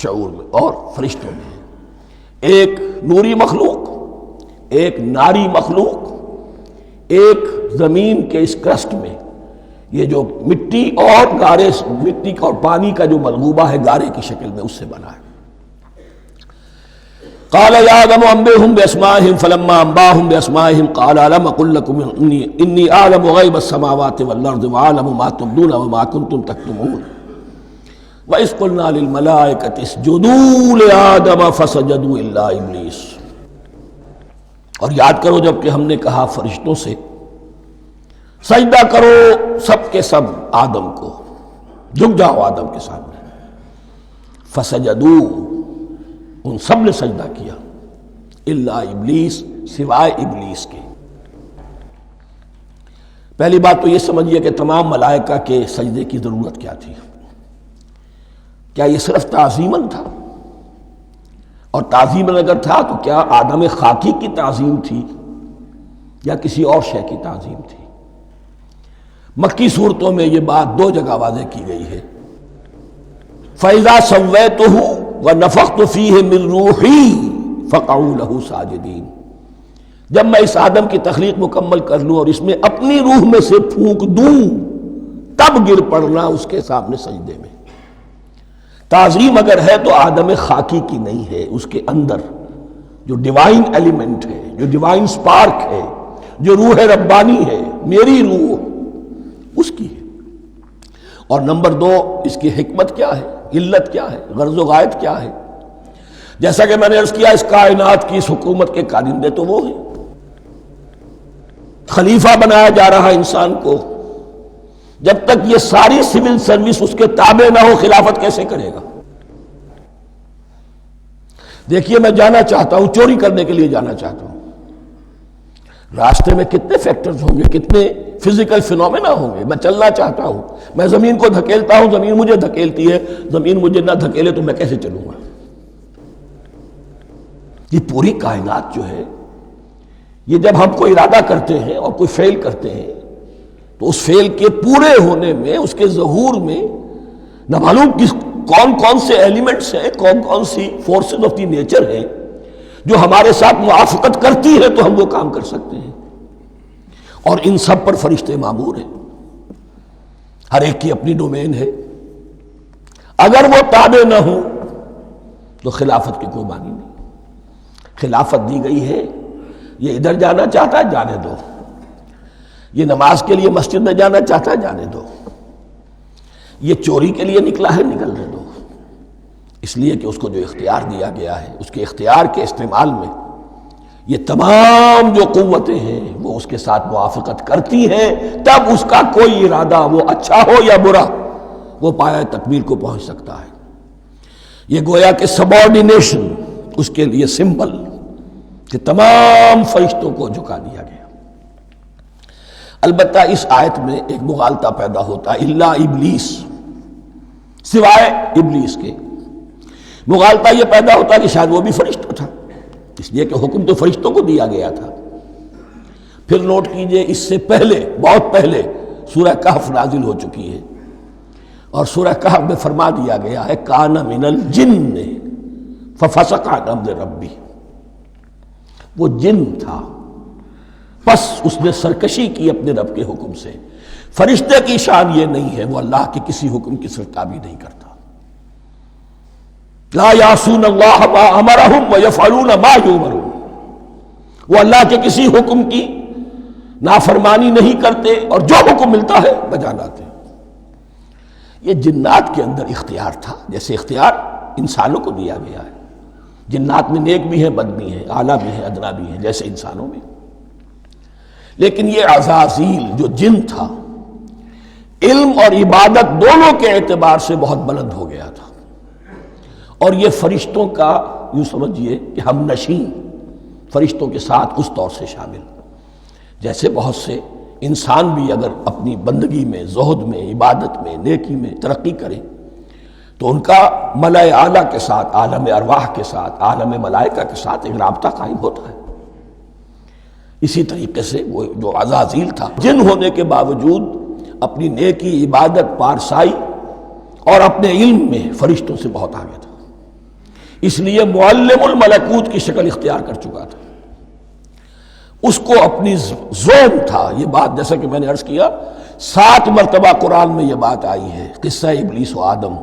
Speaker 2: شعور میں، اور فرشتوں میں ہے. ایک نوری مخلوق، ایک ناری مخلوق، ایک زمین کے اس کرسٹ میں یہ جو مٹی اور گارے، مٹی کا اور پانی کا جو ملغوبہ ہے گارے کی شکل میں، اس سے بنا ہے. قال یا آدم انبئهم باسمائهم فلما انباهم باسمائهم قال الم اقل لكم انی اعلم غیب السماوات والارض واعلم ما تبدون وما كنتم تكتمون واذ قلنا للملائکة اسجدوا لآدم فسجدوا الا ابلیس. اور یاد کرو جب کہ ہم نے کہا فرشتوں سے سجدہ کرو سب کے سب آدم کو، جھک جاؤ آدم کے سامنے. فسجدوا، ان سب نے سجدہ کیا، الا ابلیس، سوائے ابلیس کے. پہلی بات تو یہ سمجھیے کہ تمام ملائکہ کے سجدے کی ضرورت کیا تھی. کیا یہ صرف تعظیماً تھا؟ اور تعظیماً اگر تھا تو کیا آدم خاکی کی تعظیم تھی یا کسی اور شے کی تعظیم تھی؟ مکی صورتوں میں یہ بات 2 جگہ واضح کی گئی ہے. فَإِذَا سَوَّيْتُهُ وَنَفَخْتُ فِيهِ مِن رُوحِي فَقَعُوا لَهُ سَاجِدِينَ. جب میں اس آدم کی تخلیق مکمل کر لوں اور اس میں اپنی روح میں سے پھونک دوں تب گر پڑنا اس کے سامنے سجدے میں. تعظیم اگر ہے تو آدم خاکی کی نہیں ہے، اس کے اندر جو ڈیوائن ایلیمنٹ ہے، جو ڈیوائن سپارک ہے، جو روح ربانی ہے، میری روح، اس کی ہے. اور نمبر 2، اس کی حکمت کیا ہے، علت کیا ہے، غرض و غایت کیا ہے؟ جیسا کہ میں نے عرض کیا، اس کائنات کی اس حکومت کے کارندے تو وہ ہیں. خلیفہ بنایا جا رہا انسان کو، جب تک یہ ساری سول سروس اس کے تابع نہ ہو خلافت کیسے کرے گا؟ دیکھیے میں جانا چاہتا ہوں، چوری کرنے کے لیے جانا چاہتا ہوں، راستے میں کتنے فیکٹرز ہوں گے، کتنے فزیکل فینومینا ہوں گے. میں چلنا چاہتا ہوں، میں زمین کو دھکیلتا ہوں، زمین مجھے دھکیلتی ہے. زمین مجھے نہ دھکیلے تو میں کیسے چلوں گا؟ یہ پوری کائنات جو ہے، یہ جب ہم کو ارادہ کرتے ہیں اور کوئی فیل کرتے ہیں تو اس فیل کے پورے ہونے میں، اس کے ظہور میں نہ معلوم کون کون سے ایلیمنٹس ہیں، کون کون سی فورسز آف دی نیچر ہیں جو ہمارے ساتھ موافقت کرتی ہے تو ہم وہ کام کر سکتے ہیں. اور ان سب پر فرشتے مامور ہیں، ہر ایک کی اپنی ڈومین ہے. اگر وہ تابع نہ ہوں تو خلافت کی کوئی معنی نہیں. خلافت دی گئی ہے، یہ ادھر جانا چاہتا ہے جانے دو، یہ نماز کے لیے مسجد میں جانا چاہتا ہے جانے دو، یہ چوری کے لیے نکلا ہے نکلنے دو. اس لیے کہ اس کو جو اختیار دیا گیا ہے، اس کے اختیار کے استعمال میں یہ تمام جو قوتیں ہیں وہ اس کے ساتھ موافقت کرتی ہیں، تب اس کا کوئی ارادہ وہ اچھا ہو یا برا وہ پایہ تکمیل کو پہنچ سکتا ہے۔ یہ گویا کہ سبارڈینیشن اس کے لیے سمبل کہ تمام فرشتوں کو جھکا دیا گیا۔ البتہ اس آیت میں ایک مغالطہ پیدا ہوتا ہے، الا ابلیس، سوائے ابلیس کے۔ مغالطہ یہ پیدا ہوتا ہے کہ شاید وہ بھی فرشتہ تھا، اس لیے کہ حکم تو فرشتوں کو دیا گیا تھا۔ پھر نوٹ کیجئے اس سے پہلے، بہت پہلے سورہ کہف نازل ہو چکی ہے، اور سورہ کہف میں فرما دیا گیا ہے کان من الجن ففسق عن امر ربی، وہ جن تھا پس اس نے سرکشی کی اپنے رب کے حکم سے۔ فرشتے کی شان یہ نہیں ہے، وہ اللہ کے کسی حکم کی سرتابی نہیں کرتا۔ لا یعصون اللہ ما امرہم ویفعلون ما یؤمرون، وہ اللہ کے کسی حکم کی نافرمانی نہیں کرتے اور جو حکم ملتا ہے بجا لاتے ہیں۔ یہ جنات کے اندر اختیار تھا، جیسے اختیار انسانوں کو دیا گیا ہے۔ جنات میں نیک بھی ہیں، بد بھی ہیں، اعلیٰ بھی ہیں، ادنا بھی ہیں، جیسے انسانوں میں۔ لیکن یہ عزازیل جو جن تھا، علم اور عبادت دونوں کے اعتبار سے بہت بلند ہو گیا تھا، اور یہ فرشتوں کا یوں سمجھیے کہ ہم نشین، فرشتوں کے ساتھ اس طور سے شامل، جیسے بہت سے انسان بھی اگر اپنی بندگی میں، زہد میں، عبادت میں، نیکی میں ترقی کریں تو ان کا ملائے اعلیٰ کے ساتھ، عالم ارواح کے ساتھ، عالم ملائکہ کے ساتھ ایک رابطہ قائم ہوتا ہے۔ اسی طریقے سے وہ جو عزازیل تھا، جن ہونے کے باوجود اپنی نیکی، عبادت، پارسائی اور اپنے علم میں فرشتوں سے بہت آگے تھا، اس لیے معلم الملکوت کی شکل اختیار کر چکا تھا۔ اس کو اپنی زوم تھا، یہ بات جیسا کہ میں نے عرض کیا 7 مرتبہ قرآن میں یہ بات آئی ہے، قصہ ابلیس و آدم،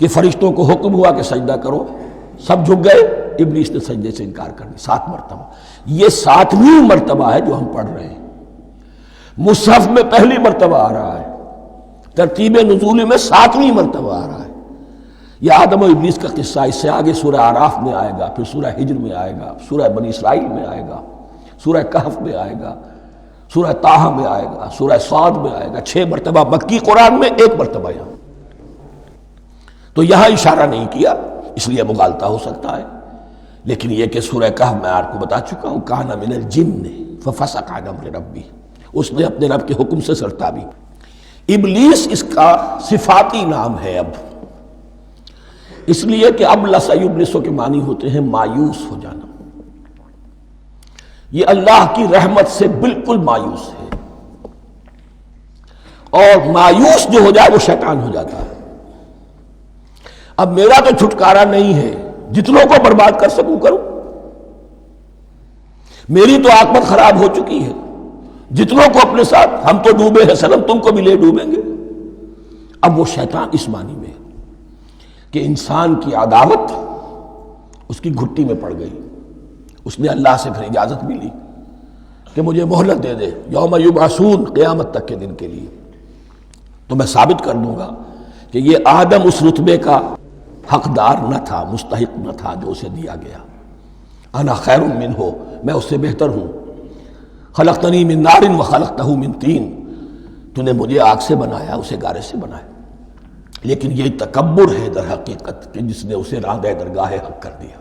Speaker 2: کہ فرشتوں کو حکم ہوا کہ سجدہ کرو، سب جھک گئے، ابلیس نے سجدے سے انکار کر دی 7 مرتبہ۔ یہ 7ویں مرتبہ ہے جو ہم پڑھ رہے ہیں، مصحف میں پہلی مرتبہ آ رہا ہے، ترتیب نزول میں 7ویں مرتبہ آ رہا ہے۔ یہ آدم و ابلیس کا قصہ اس سے آگے سورہ اعراف میں آئے گا، پھر سورہ ہجر میں آئے گا، سورہ بنی اسرائیل میں آئے گا، سورہ کہف میں آئے گا، سورہ طٰہٰ میں آئے گا، سورہ صاد میں آئے گا، 6 مرتبہ مکی قرآن میں، 1 مرتبہ یہاں۔ تو یہاں اشارہ نہیں کیا، اس لیے مغالطہ ہو سکتا ہے، لیکن یہ کہ سورہ کہف میں آپ کو بتا چکا ہوں کان من الجن ففسق عن امر ربی، اس نے اپنے رب کے حکم سے سرتابی۔ ابلیس اس کا صفاتی نام ہے اب، اس لیے کہ اب لسیبلسو کے معنی ہوتے ہیں مایوس ہو جانا۔ یہ اللہ کی رحمت سے بالکل مایوس ہے، اور مایوس جو ہو جائے وہ شیطان ہو جاتا ہے۔ اب میرا تو چھٹکارا نہیں ہے، جتنوں کو برباد کر سکوں کروں، میری تو عاقبت خراب ہو چکی ہے، جتنوں کو اپنے ساتھ، ہم تو ڈوبے ہیں سنم، تم کو بھی لے ڈوبیں گے۔ اب وہ شیطان اس معنی میں کہ انسان کی عداوت اس کی گھٹی میں پڑ گئی، اس نے اللہ سے پھر اجازت بھی لی کہ مجھے مہلت دے دے، یوم یبعثون، قیامت تک کے دن کے لیے، تو میں ثابت کر دوں گا کہ یہ آدم اس رتبے کا حقدار نہ تھا، مستحق نہ تھا جو اسے دیا گیا۔ انا خیر منہ، میں اس سے بہتر ہوں۔ خلقتنی من نار وخلقتہ من طین، تو نے مجھے آگ سے بنایا، اسے گارے سے بنایا۔ لیکن یہ تکبر ہے در حقیقت کہ جس نے اسے راندہ درگاہ حق کر دیا۔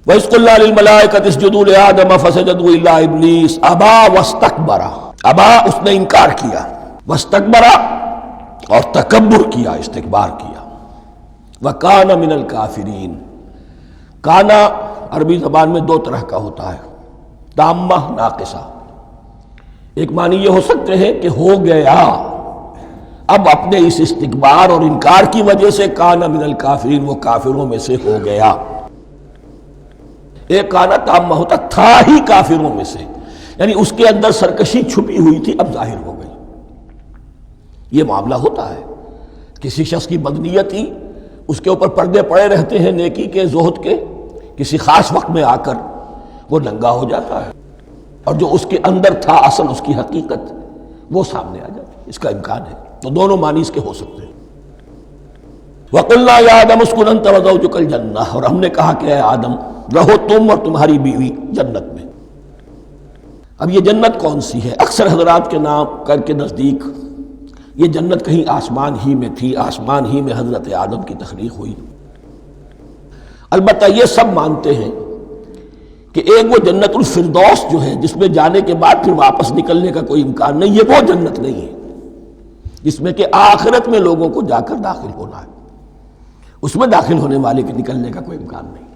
Speaker 2: وَإِذْ قُلْنَا لِلْمَلَائِكَةِ اسْجُدُوا لِآدَمَ فَسَجَدُوا إِلَّا إِبْلِيسَ أَبَىٰ وَاسْتَكْبَرَ، ابا اس نے انکار کیا، واستکبر اور تکبر کیا، استکبار کیا، وَكَانَ مِنَ الْكَافِرِينَ۔ کانا عربی زبان میں 2 طرح کا ہوتا ہے، تامہ، ناقصہ۔ ایک معنی یہ ہو سکتے ہیں کہ ہو گیا، اب اپنے اس استکبار اور انکار کی وجہ سے کانا من الکافرین، وہ کافروں میں سے ہو گیا۔ ایک کانا تامہ ہوتا تھا ہی کافروں میں سے، یعنی اس کے اندر سرکشی چھپی ہوئی تھی، اب ظاہر ہو گئی۔ یہ معاملہ ہوتا ہے، کسی شخص کی بدنیتی اس کے اوپر پردے پڑے رہتے ہیں نیکی کے، زہد کے، کسی خاص وقت میں آ کر وہ ننگا ہو جاتا ہے، اور جو اس کے اندر تھا اصل اس کی حقیقت وہ سامنے آ جاتی ہے۔ اس کا امکان ہے، تو دونوں معنی اس کے ہو سکتے ہیں۔ وَقُلْنَا يَا آدَمُ اسْكُنْ أَنْتَ وَزَوْجُكَ الْجَنَّةَ، اور ہم نے کہا کہ اے آدم رہو تم اور تمہاری بیوی جنت میں۔ اب یہ جنت کون سی ہے؟ اکثر حضرات کے نام کر کے نزدیک یہ جنت کہیں آسمان ہی میں تھی، آسمان ہی میں حضرت آدم کی تخلیق ہوئی۔ البتہ یہ سب مانتے ہیں کہ ایک وہ جنت الفردوس جو ہے جس میں جانے کے بعد پھر واپس نکلنے کا کوئی امکان نہیں، یہ وہ جنت نہیں ہے جس میں کہ آخرت میں لوگوں کو جا کر داخل ہونا ہے، اس میں داخل ہونے والے کے نکلنے کا کوئی امکان نہیں۔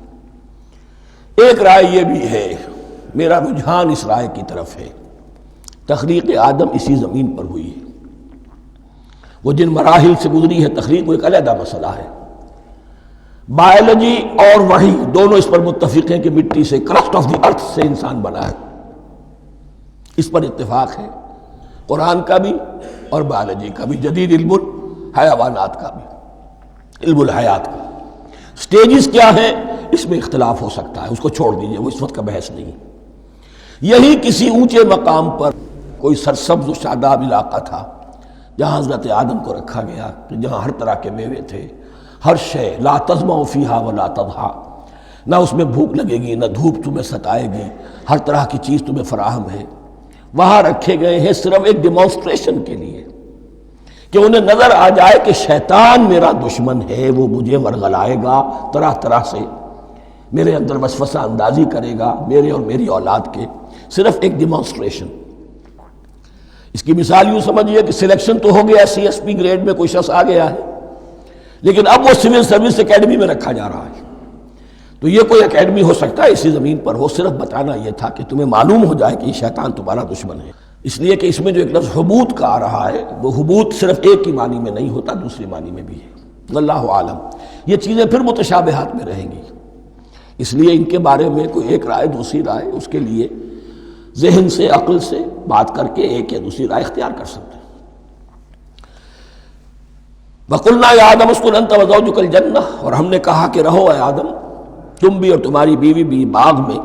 Speaker 2: ایک رائے یہ بھی ہے، میرا رجحان اس رائے کی طرف ہے، تخلیق آدم اسی زمین پر ہوئی ہے۔ وہ جن مراحل سے گزری ہے تخلیق وہ ایک علیحدہ مسئلہ ہے۔ بائیولوجی اور وحی دونوں اس پر متفق ہیں کہ مٹی سے، کرسٹ آف دی ارتھ سے انسان بنا ہے، اس پر اتفاق ہے، قرآن کا بھی اور بائیولوجی کا بھی، جدید علم الحیوانات کا بھی، علم الحیات کا۔ سٹیجز کیا ہیں اس میں اختلاف ہو سکتا ہے، اس کو چھوڑ دیجئے، وہ اس وقت کا بحث نہیں۔ یہی کسی اونچے مقام پر کوئی سرسبز و شاداب علاقہ تھا جہاں حضرت آدم کو رکھا گیا، جہاں ہر طرح کے میوے تھے، ہر شے، لا تظمأ فیہا ولا تضحیٰ، نہ اس میں بھوک لگے گی، نہ دھوپ تمہیں ستائے گی، ہر طرح کی چیز تمہیں فراہم ہے۔ وہاں رکھے گئے ہیں صرف ایک ڈیمانسٹریشن کے لیے کہ انہیں نظر آ جائے کہ شیطان میرا دشمن ہے، وہ مجھے ورغلائے گا، طرح طرح سے میرے اندر وسوسہ اندازی کرے گا، میرے اور میری اولاد کے، صرف ایک ڈیمانسٹریشن۔ اس کی مثال یوں سمجھیے کہ سلیکشن تو ہو گیا، سی ایس پی گریڈ میں کوئی شخص آ گیا ہے، لیکن اب وہ سول سروس اکیڈمی میں رکھا جا رہا ہے۔ تو یہ کوئی اکیڈمی ہو سکتا ہے اسی زمین پر ہو، صرف بتانا یہ تھا کہ تمہیں معلوم ہو جائے کہ یہ شیطان تمہارا دشمن ہے۔ اس لیے کہ اس میں جو ایک لفظ حبوط کا آ رہا ہے، وہ حبوط صرف ایک ہی معنی میں نہیں ہوتا، دوسری معنی میں بھی ہے۔ اللہ عالم، یہ چیزیں پھر متشابہات میں رہیں گی، اس لیے ان کے بارے میں کوئی ایک رائے دوسری رائے، اس کے لیے ذہن سے، عقل سے بات کر کے ایک یا دوسری رائے اختیار کر سکتے ہیں۔ وَقُلْنَا يَا آدَمُ اسْكُنْ أَنْتَ وَزَوْجُكَ الْجَنَّةَ، اور ہم نے کہا کہ رہو اے آدم تم بھی اور تمہاری بیوی بھی باغ میں،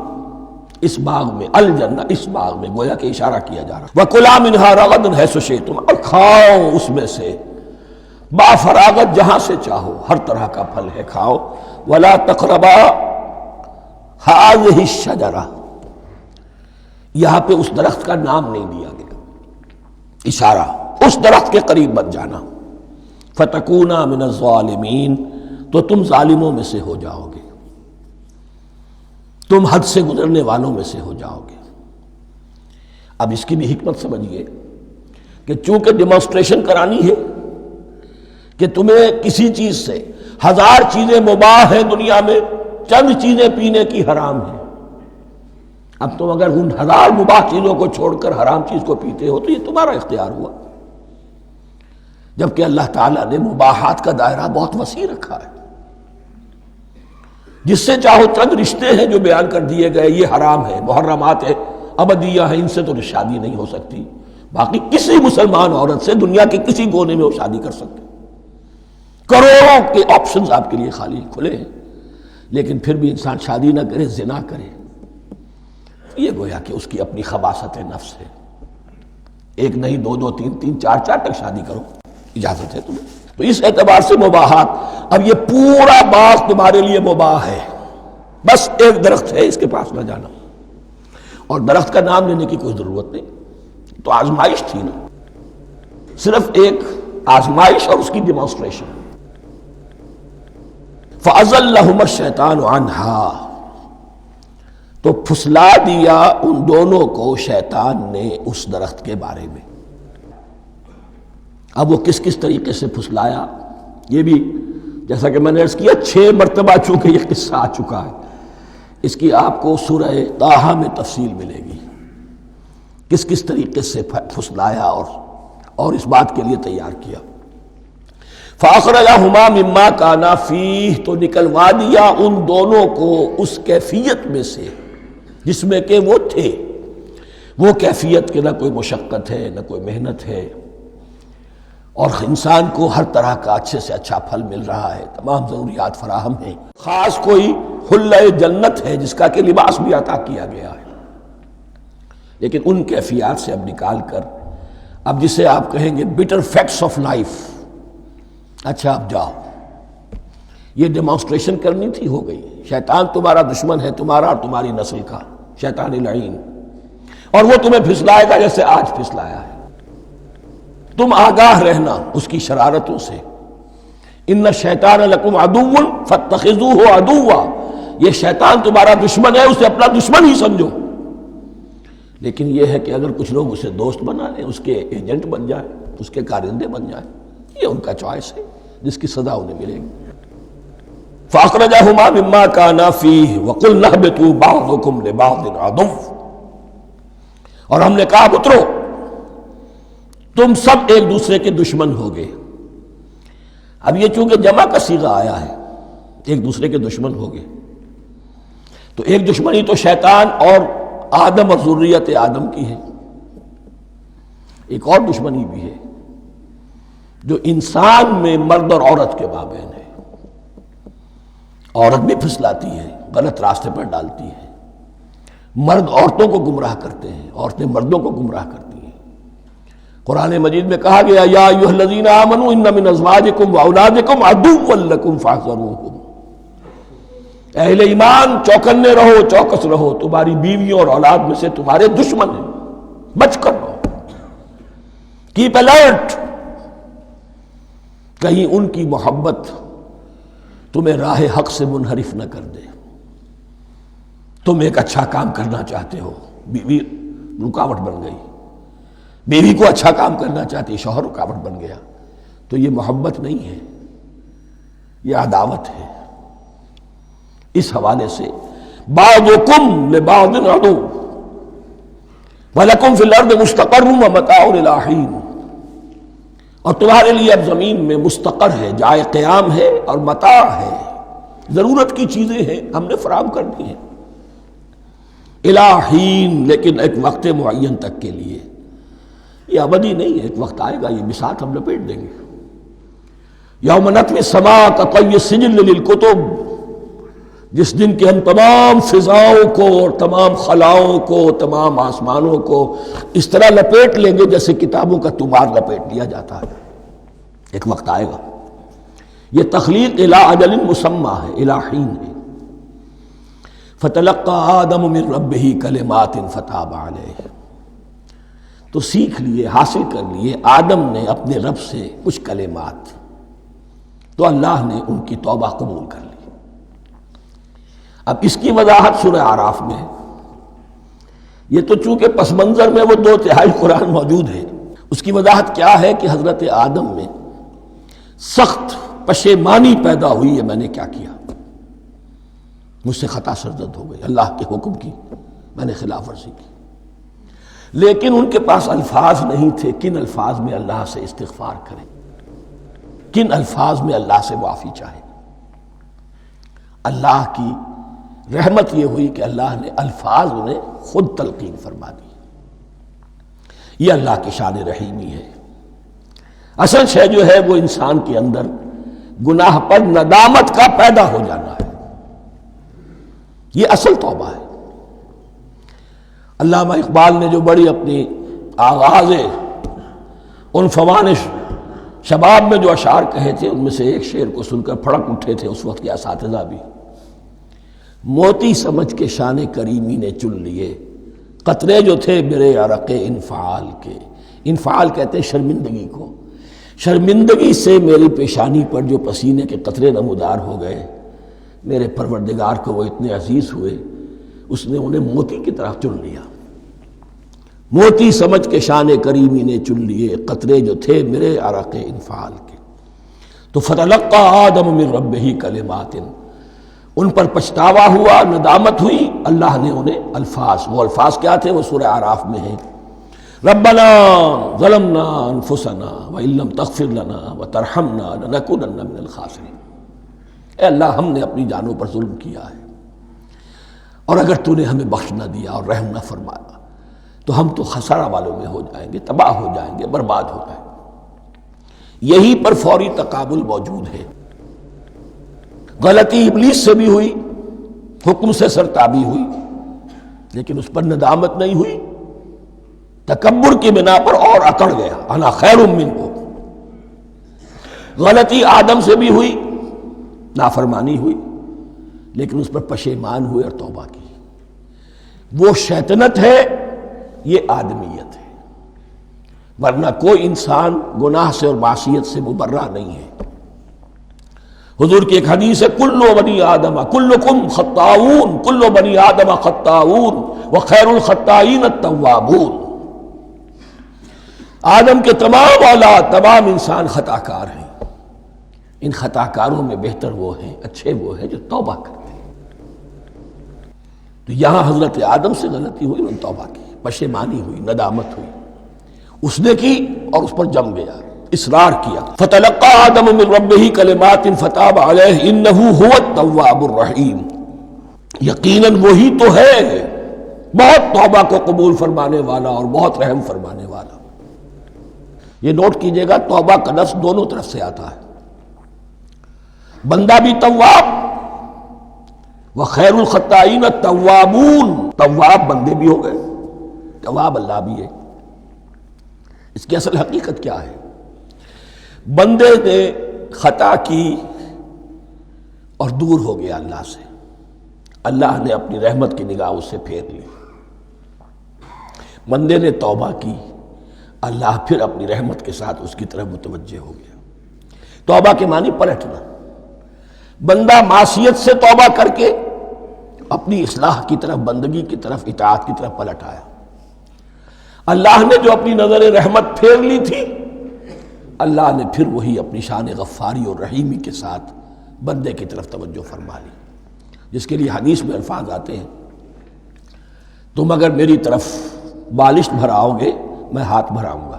Speaker 2: اس باغ میں، الجنہ اس باغ میں، گویا کہ اشارہ کیا جا رہا۔ وَكُلَا مِنْهَا رَغَدًا حَيْثُ شِئْتُمْ، اور کھاؤ اس میں سے با فراغت جہاں سے چاہو، ہر طرح کا پھل ہے کھاؤ۔ وَلَا تَقْرَبَا هَٰذِهِ الشَّجَرَةَ، یہاں پہ اس درخت کا نام نہیں دیا گیا، اشارہ اس درخت کے قریب مت جانا۔ فَتَكُونَا مِنَ الظَّالِمِينَ، تو تم ظالموں میں سے ہو جاؤ گے، تم حد سے گزرنے والوں میں سے ہو جاؤ گے۔ اب اس کی بھی حکمت سمجھیے کہ چونکہ ڈیمانسٹریشن کرانی ہے کہ تمہیں کسی چیز سے، ہزار چیزیں مباح ہیں دنیا میں، چند چیزیں پینے کی حرام ہیں، اب تم اگر ان ہزار مباح چیزوں کو چھوڑ کر حرام چیز کو پیتے ہو تو یہ تمہارا اختیار ہوا، جبکہ اللہ تعالیٰ نے مباحات کا دائرہ بہت وسیع رکھا ہے۔ جس سے چاہو چند رشتے ہیں جو بیان کر دیے گئے، یہ حرام ہے، محرمات ہے، ابدیہ ہیں، ان سے تو شادی نہیں ہو سکتی، باقی کسی مسلمان عورت سے دنیا کے کسی کونے میں وہ شادی کر سکتے، کروڑوں کے آپشنز آپ کے لیے خالی کھلے ہیں، لیکن پھر بھی انسان شادی نہ کرے، زنا کرے، یہ گویا کہ اس کی اپنی خباثت نفس ہے۔ ایک نہیں، دو دو، تین تین، چار چار تک شادی کرو، اجازت ہے تمہیں۔ تو اس اعتبار سے مباحات، اب یہ پورا باغ تمہارے لیے مباح ہے، بس ایک درخت ہے، اس کے پاس نہ جانا، اور درخت کا نام لینے کی کوئی ضرورت نہیں، تو آزمائش تھی نا، صرف ایک آزمائش اور اس کی ڈیمانسٹریشن۔ فَأَزَلَّهُمَا الشَّيْطَانُ عَنْهَا، تو پھسلا دیا ان دونوں کو شیطان نے اس درخت کے بارے میں۔ اب وہ کس کس طریقے سے پھسلایا، یہ بھی جیسا کہ میں نے عرض کیا 6 مرتبہ چونکہ یہ قصہ آ چکا ہے، اس کی آپ کو سورہ طٰہٰ میں تفصیل ملے گی، کس کس طریقے سے پھسلایا اور اس بات کے لیے تیار کیا۔ فَأَخْرَجَهُمَا مِمَّا كَانَا فِيهِ، تو نکلوا دیا ان دونوں کو اس کیفیت میں سے جس میں کہ وہ تھے، وہ کیفیت کہ نہ کوئی مشقت ہے، نہ کوئی محنت ہے، اور انسان کو ہر طرح کا اچھے سے اچھا پھل مل رہا ہے، تمام ضروریات فراہم ہیں، خاص کوئی حلہ جنت ہے جس کا کہ لباس بھی عطا کیا گیا ہے، لیکن ان کیفیات سے اب نکال کر، اب جسے آپ کہیں گے bitter facts of life، اچھا اب جاؤ یہ ڈیمانسٹریشن کرنی تھی، ہو گئی۔ شیطان تمہارا دشمن ہے، تمہارا اور تمہاری نسل کا، شیطان لعین، اور وہ تمہیں پھسلائے گا جیسے آج پھسلایا ہے۔ تم آگاہ رہنا اس کی شرارتوں سے۔ ان الشیطان لکم عدو فاتخذوہ عدوا، یہ شیطان تمہارا دشمن ہے، اسے اپنا دشمن ہی سمجھو۔ لیکن یہ ہے کہ اگر کچھ لوگ اسے دوست بنا لیں، اس کے ایجنٹ بن جائیں، اس کے کارندے بن جائیں، یہ ان کا چوائس ہے جس کی سزا انہیں ملے گی۔ فَأَخْرَجَهُمَا مِمَّا كَانَا فِيهِ وَقُلْنَا اهْبِطُوا بَعْضُكُمْ لِبَعْضٍ عَدُوٌّ، اور ہم نے کہا اترو، تم سب ایک دوسرے کے دشمن ہوگے۔ اب یہ چونکہ جمع کا صیغہ آیا ہے، ایک دوسرے کے دشمن ہوگے، تو ایک دشمنی تو شیطان اور آدم اور ذریت آدم کی ہے، ایک اور دشمنی بھی ہے جو انسان میں مرد اور عورت کے مابین ہے۔ عورت بھی پھسلاتی ہے، غلط راستے پر ڈالتی ہے، مرد عورتوں کو گمراہ کرتے ہیں، عورتیں مردوں کو گمراہ کرتی ہیں۔ قرآن مجید میں کہا گیا یا ایھا الذین آمنوا ان من ازواجکم واولادکم عدوا لکم فاحذروہم، اہل ایمان چوکنے رہو، چوکس رہو، تمہاری بیویوں اور اولاد میں سے تمہارے دشمن ہیں، بچ کر رہو، کیپ الرٹ، کہیں ان کی محبت تمہیں راہ حق سے منحرف نہ کر دے۔ تم ایک اچھا کام کرنا چاہتے ہو، بیوی رکاوٹ بن گئی، بیوی کو اچھا کام کرنا چاہتی، شوہر رکاوٹ بن گیا، تو یہ محبت نہیں ہے، یہ عداوت ہے۔ اس حوالے سے بعضکم لبعض عدو وَلَكُمْ فِي الْأَرْضِ مُسْتَقَرٌّ وَمَتَاعٌ إِلَىٰ حِينٍ، اور تمہارے لیے اب زمین میں مستقر ہے، جائے قیام ہے اور متاع ہے، ضرورت کی چیزیں ہیں ہم نے فراہم کر دی ہیں، إِلَىٰ حِينٍ، لیکن ایک وقت معین تک کے لیے، یہ ابدی نہیں ہے، ایک وقت آئے گا یہ بساط ہم لپیٹ دیں گے۔ یوم نطوی السماء کطی السجل للکتب، جس دن کہ ہم تمام فضاؤں کو اور تمام خلاؤں کو، تمام آسمانوں کو اس طرح لپیٹ لیں گے جیسے کتابوں کا تمار لپیٹ لیا جاتا ہے۔ ایک وقت آئے گا، یہ تخلیق الی اجل مسمى ہے، الی حین ہے۔ فتلقى آدم من ربہ کلمات فتاب علیہ، تو سیکھ لیے، حاصل کر لیے آدم نے اپنے رب سے کچھ کلمات، تو اللہ نے ان کی توبہ قبول کر لی۔ اب اس کی وضاحت سورہ اعراف میں ہے، یہ تو چونکہ پس منظر میں وہ 2/3 قرآن موجود ہے، اس کی وضاحت کیا ہے کہ حضرت آدم میں سخت پشیمانی پیدا ہوئی ہے، میں نے کیا کیا، مجھ سے خطا سرزد ہو گئی، اللہ کے حکم کی میں نے خلاف ورزی کی، لیکن ان کے پاس الفاظ نہیں تھے کن الفاظ میں اللہ سے استغفار کریں، کن الفاظ میں اللہ سے معافی چاہیں۔ اللہ کی رحمت یہ ہوئی کہ اللہ نے الفاظ انہیں خود تلقین فرما دی۔ یہ اللہ کی شان رحیمی ہے۔ اصل شے جو ہے وہ انسان کے اندر گناہ پر ندامت کا پیدا ہو جانا ہے، یہ اصل توبہ ہے۔ علامہ اقبال نے جو بڑی اپنی آغاز عنفوان شباب میں جو اشعار کہے تھے، ان میں سے ایک شعر کو سن کر پھڑک اٹھے تھے اس وقت کے اساتذہ بھی۔ موتی سمجھ کے شان کریمی نے چن لیے، قطرے جو تھے میرے عرق انفعال کے، انفعال کہتے ہیں شرمندگی کو، شرمندگی سے میری پیشانی پر جو پسینے کے قطرے نمودار ہو گئے، میرے پروردگار کو وہ اتنے عزیز ہوئے، اس نے انہیں موتی کی طرح چن لیا۔ موتی سمجھ کے شان کریمی نے چن لیے، قطرے جو تھے میرے عرق انفعال کے، تو فتلقى آدم من ربہ کلمات، ان پر پچھتاوا ہوا، ندامت ہوئی، اللہ نے انہیں الفاظ، وہ الفاظ کیا تھے وہ سورہ اعراف میں ہیں، ربنا ظلمنا انفسنا وان لم تغفر لنا وترحمنا لنکونن من الخاسرین، اے اللہ ہم نے اپنی جانوں پر ظلم کیا ہے، اور اگر تو نے ہمیں بخش نہ دیا اور رحم نہ فرمایا تو ہم تو خسارہ والوں میں ہو جائیں گے، تباہ ہو جائیں گے، برباد ہو جائیں گے۔ یہی پر فوری تقابل موجود ہے۔ غلطی ابلیس سے بھی ہوئی، حکم سے سرتابی ہوئی، لیکن اس پر ندامت نہیں ہوئی، تکبر کی بنا پر اور اکڑ گیا، انا خیر منہ۔ غلطی آدم سے بھی ہوئی، نافرمانی ہوئی لیکن اس پر پشیمان ہوئے اور توبہ کی. وہ شیطنت ہے، یہ آدمیت ہے، ورنہ کوئی انسان گناہ سے اور معصیت سے مبرہ نہیں ہے. حضور کی ایک حدیث ہے، کل بنی آدم کلکم خطاؤون، کل بنی آدم خطاؤون وخیر الخطائین التوابون. آدم کے تمام اولاد، تمام انسان خطا کار ہیں، ان خطا کاروں میں بہتر وہ ہیں، اچھے وہ ہیں جو توبہ کرتے ہیں. تو یہاں حضرت آدم سے غلطی ہوئی، انہوں نے توبہ کی، پشیمانی ہوئی، ندامت ہوئی، اس نے کی اور اس پر جم گیا، اصرار کیا. فتلقى آدم من ربه کلمات فتاب علیہ انہ هو التواب الرحیم. یقیناً وہی تو ہے بہت توبہ کو قبول فرمانے والا اور بہت رحم فرمانے والا. یہ نوٹ کیجئے گا، توبہ کا لفظ دونوں طرف سے آتا ہے. بندہ بھی تواب، وخیر الخطائین التوابون، تواب بندے بھی ہو گئے، تواب اللہ بھی ہے. اس کی اصل حقیقت کیا ہے؟ بندے نے خطا کی اور دور ہو گیا اللہ سے، اللہ نے اپنی رحمت کی نگاہ اس سے پھیر لی. بندے نے توبہ کی، اللہ پھر اپنی رحمت کے ساتھ اس کی طرف متوجہ ہو گیا. توبہ کے معنی پلٹنا. بندہ معصیت سے توبہ کر کے اپنی اصلاح کی طرف، بندگی کی طرف، اطاعت کی طرف پلٹ آیا. اللہ نے جو اپنی نظر رحمت پھیر لی تھی، اللہ نے پھر وہی اپنی شان غفاری اور رحیمی کے ساتھ بندے کی طرف توجہ فرما لی، جس کے لیے حدیث میں الفاظ آتے ہیں، تم اگر میری طرف بالشت بھراؤ گے میں ہاتھ بھراؤں گا،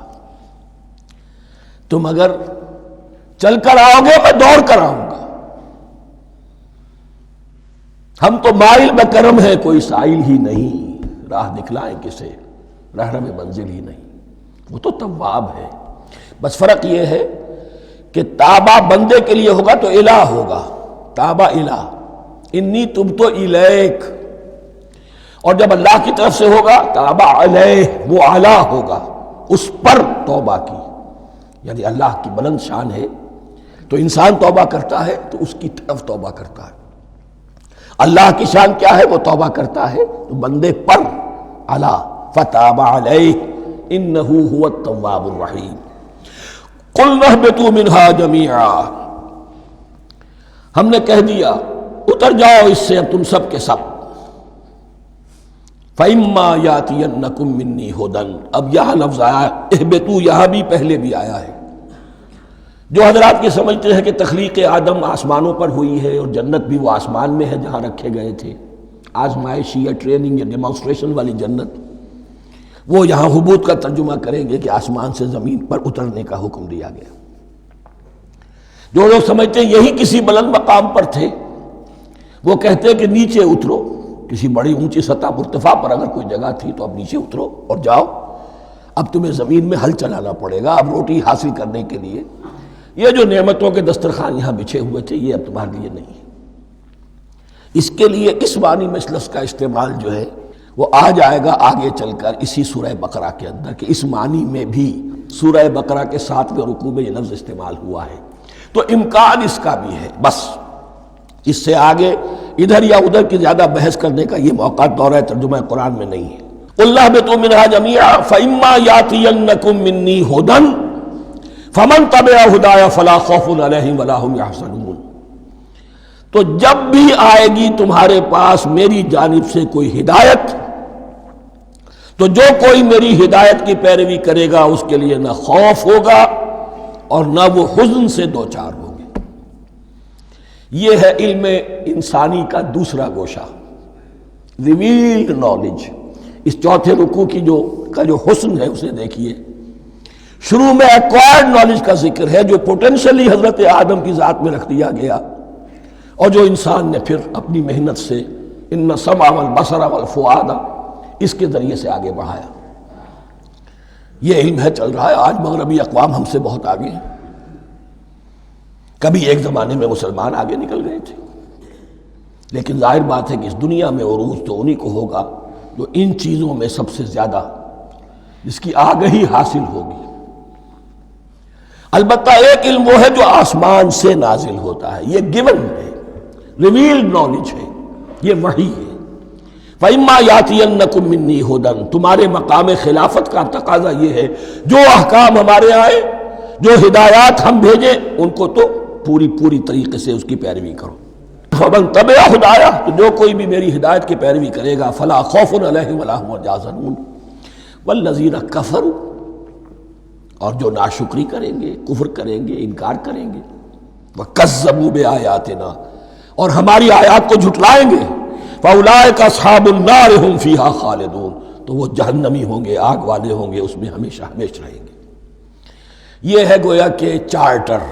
Speaker 2: تم اگر چل کر آؤ گے میں دوڑ کر آؤں گا. ہم تو مائل بکرم ہے، کوئی سائل ہی نہیں، راہ دکھلائیں کسے رہنم منزل ہی نہیں. وہ تو تواب ہے. بس فرق یہ ہے کہ تابہ بندے کے لیے ہوگا تو الہ ہوگا، تابہ الہ، انی تبت الیک. اور جب اللہ کی طرف سے ہوگا تابہ علیہ، وہ اعلیٰ ہوگا، اس پر توبہ کی. یعنی اللہ کی بلند شان ہے تو انسان توبہ کرتا ہے تو اس کی طرف توبہ کرتا ہے. اللہ کی شان کیا ہے؟ وہ توبہ کرتا ہے تو بندے پر اعلیٰ. فتاب علیہ انہ هو التواب الرحیم. قلنا اہبطوا منہا جمیعا، ہم نے کہہ دیا اتر جاؤ اس سے اب تم سب کے سب. فَإِمَّا يَأْتِيَنَّكُم مِّنِّي هُدًى، اب یہاں لفظ آیا اہبطوا، یہاں بھی پہلے بھی آیا ہے. جو حضرات یہ سمجھتے ہیں کہ تخلیق آدم آسمانوں پر ہوئی ہے اور جنت بھی وہ آسمان میں ہے جہاں رکھے گئے تھے، آزمائشی یا ٹریننگ یا ڈیمانسٹریشن والی جنت، وہ یہاں حبوط کا ترجمہ کریں گے کہ آسمان سے زمین پر اترنے کا حکم دیا گیا. جو لوگ سمجھتے ہیں یہی کسی بلند مقام پر تھے، وہ کہتے ہیں کہ نیچے اترو، کسی بڑی اونچی سطح مرتفع پر اگر کوئی جگہ تھی تو اب نیچے اترو اور جاؤ، اب تمہیں زمین میں ہل چلانا پڑے گا اب روٹی حاصل کرنے کے لیے. یہ جو نعمتوں کے دسترخوان یہاں بچھے ہوئے تھے یہ اب تمہارے لیے نہیں ہے. اس کے لیے اس معنی میں اس لفظ کا استعمال جو ہے وہ آ جائے گا آگے چل کر اسی سورہ بقرہ کے اندر، کہ اس معنی میں بھی سورہ بقرہ کے 7ویں رکوع میں یہ لفظ استعمال ہوا ہے. تو امکان اس کا بھی ہے. بس اس سے آگے ادھر یا ادھر کی زیادہ بحث کرنے کا یہ موقع دورہ ترجمہ قرآن میں نہیں ہے. قُلْ اهْبِطُوا مِنْهَا جَمِيعًا فَإِمَّا يَأْتِيَنَّكُم مِّنِّي هُدًى فَمَن تَبِعَ هُدَايَ فَلَا خَوْفٌ عَلَيْهِمْ وَلَا هُمْ يَحْزَنُونَ. تو جب بھی آئے گی تمہارے پاس میری جانب سے کوئی ہدایت، تو جو کوئی میری ہدایت کی پیروی کرے گا اس کے لیے نہ خوف ہوگا اور نہ وہ حزن سے دوچار ہوگے. یہ ہے علم انسانی کا دوسرا گوشہ، ریویلڈ نالج. اس چوتھے رکوع کی جو حسن ہے اسے دیکھیے. شروع میں ایکوائرڈ نالج کا ذکر ہے جو پوٹینشلی حضرت آدم کی ذات میں رکھ دیا گیا اور جو انسان نے پھر اپنی محنت سے ان السمع والبصر والفؤاد اس کے ذریعے سے آگے بڑھایا. یہ علم ہے چل رہا ہے. آج مغربی اقوام ہم سے بہت آگے ہیں. کبھی ایک زمانے میں مسلمان آگے نکل گئے تھے، لیکن ظاہر بات ہے کہ اس دنیا میں عروج تو انہی کو ہوگا جو ان چیزوں میں سب سے زیادہ جس کی آگہی حاصل ہوگی. البتہ ایک علم وہ ہے جو آسمان سے نازل ہوتا ہے، یہ گیون ہے، ریویلڈ نالج ہے، یہ وحی ہے۔ فَإِمَّا يَأْتِيَنَّكُم مِّنِّي هُدًى، تمہارے مقام خلافت کا تقاضا یہ ہے جو احکام ہمارے آئے، جو ہدایات ہم بھیجیں، ان کو تو پوری طریقے سے اس کی پیروی کرو۔ فَمَن تَبِعَ ہدایہ، تو جو کوئی بھی میری ہدایت کی پیروی کرے گا، فَلَا خَوْفٌ عَلَيْهِمْ وَلَا هُمْ يَحْزَنُونَ وَالَّذِينَ كَفَرُوا، اور جو ناشکری کریں گے، کفر کریں گے، انکار کریں گے، وَكَذَّبُوا بِآيَاتِنَا، اور ہماری آیات کو جھٹلائیں گے، فَأُولَٰئِكَ أَصْحَابُ النَّارِ هُمْ فِيهَا خَالِدُونَ، تو وہ جہنمی ہوں گے، آگ والے ہوں گے، اس میں ہمیشہ ہمیشہ رہیں گے۔ یہ ہے گویا کہ چارٹر،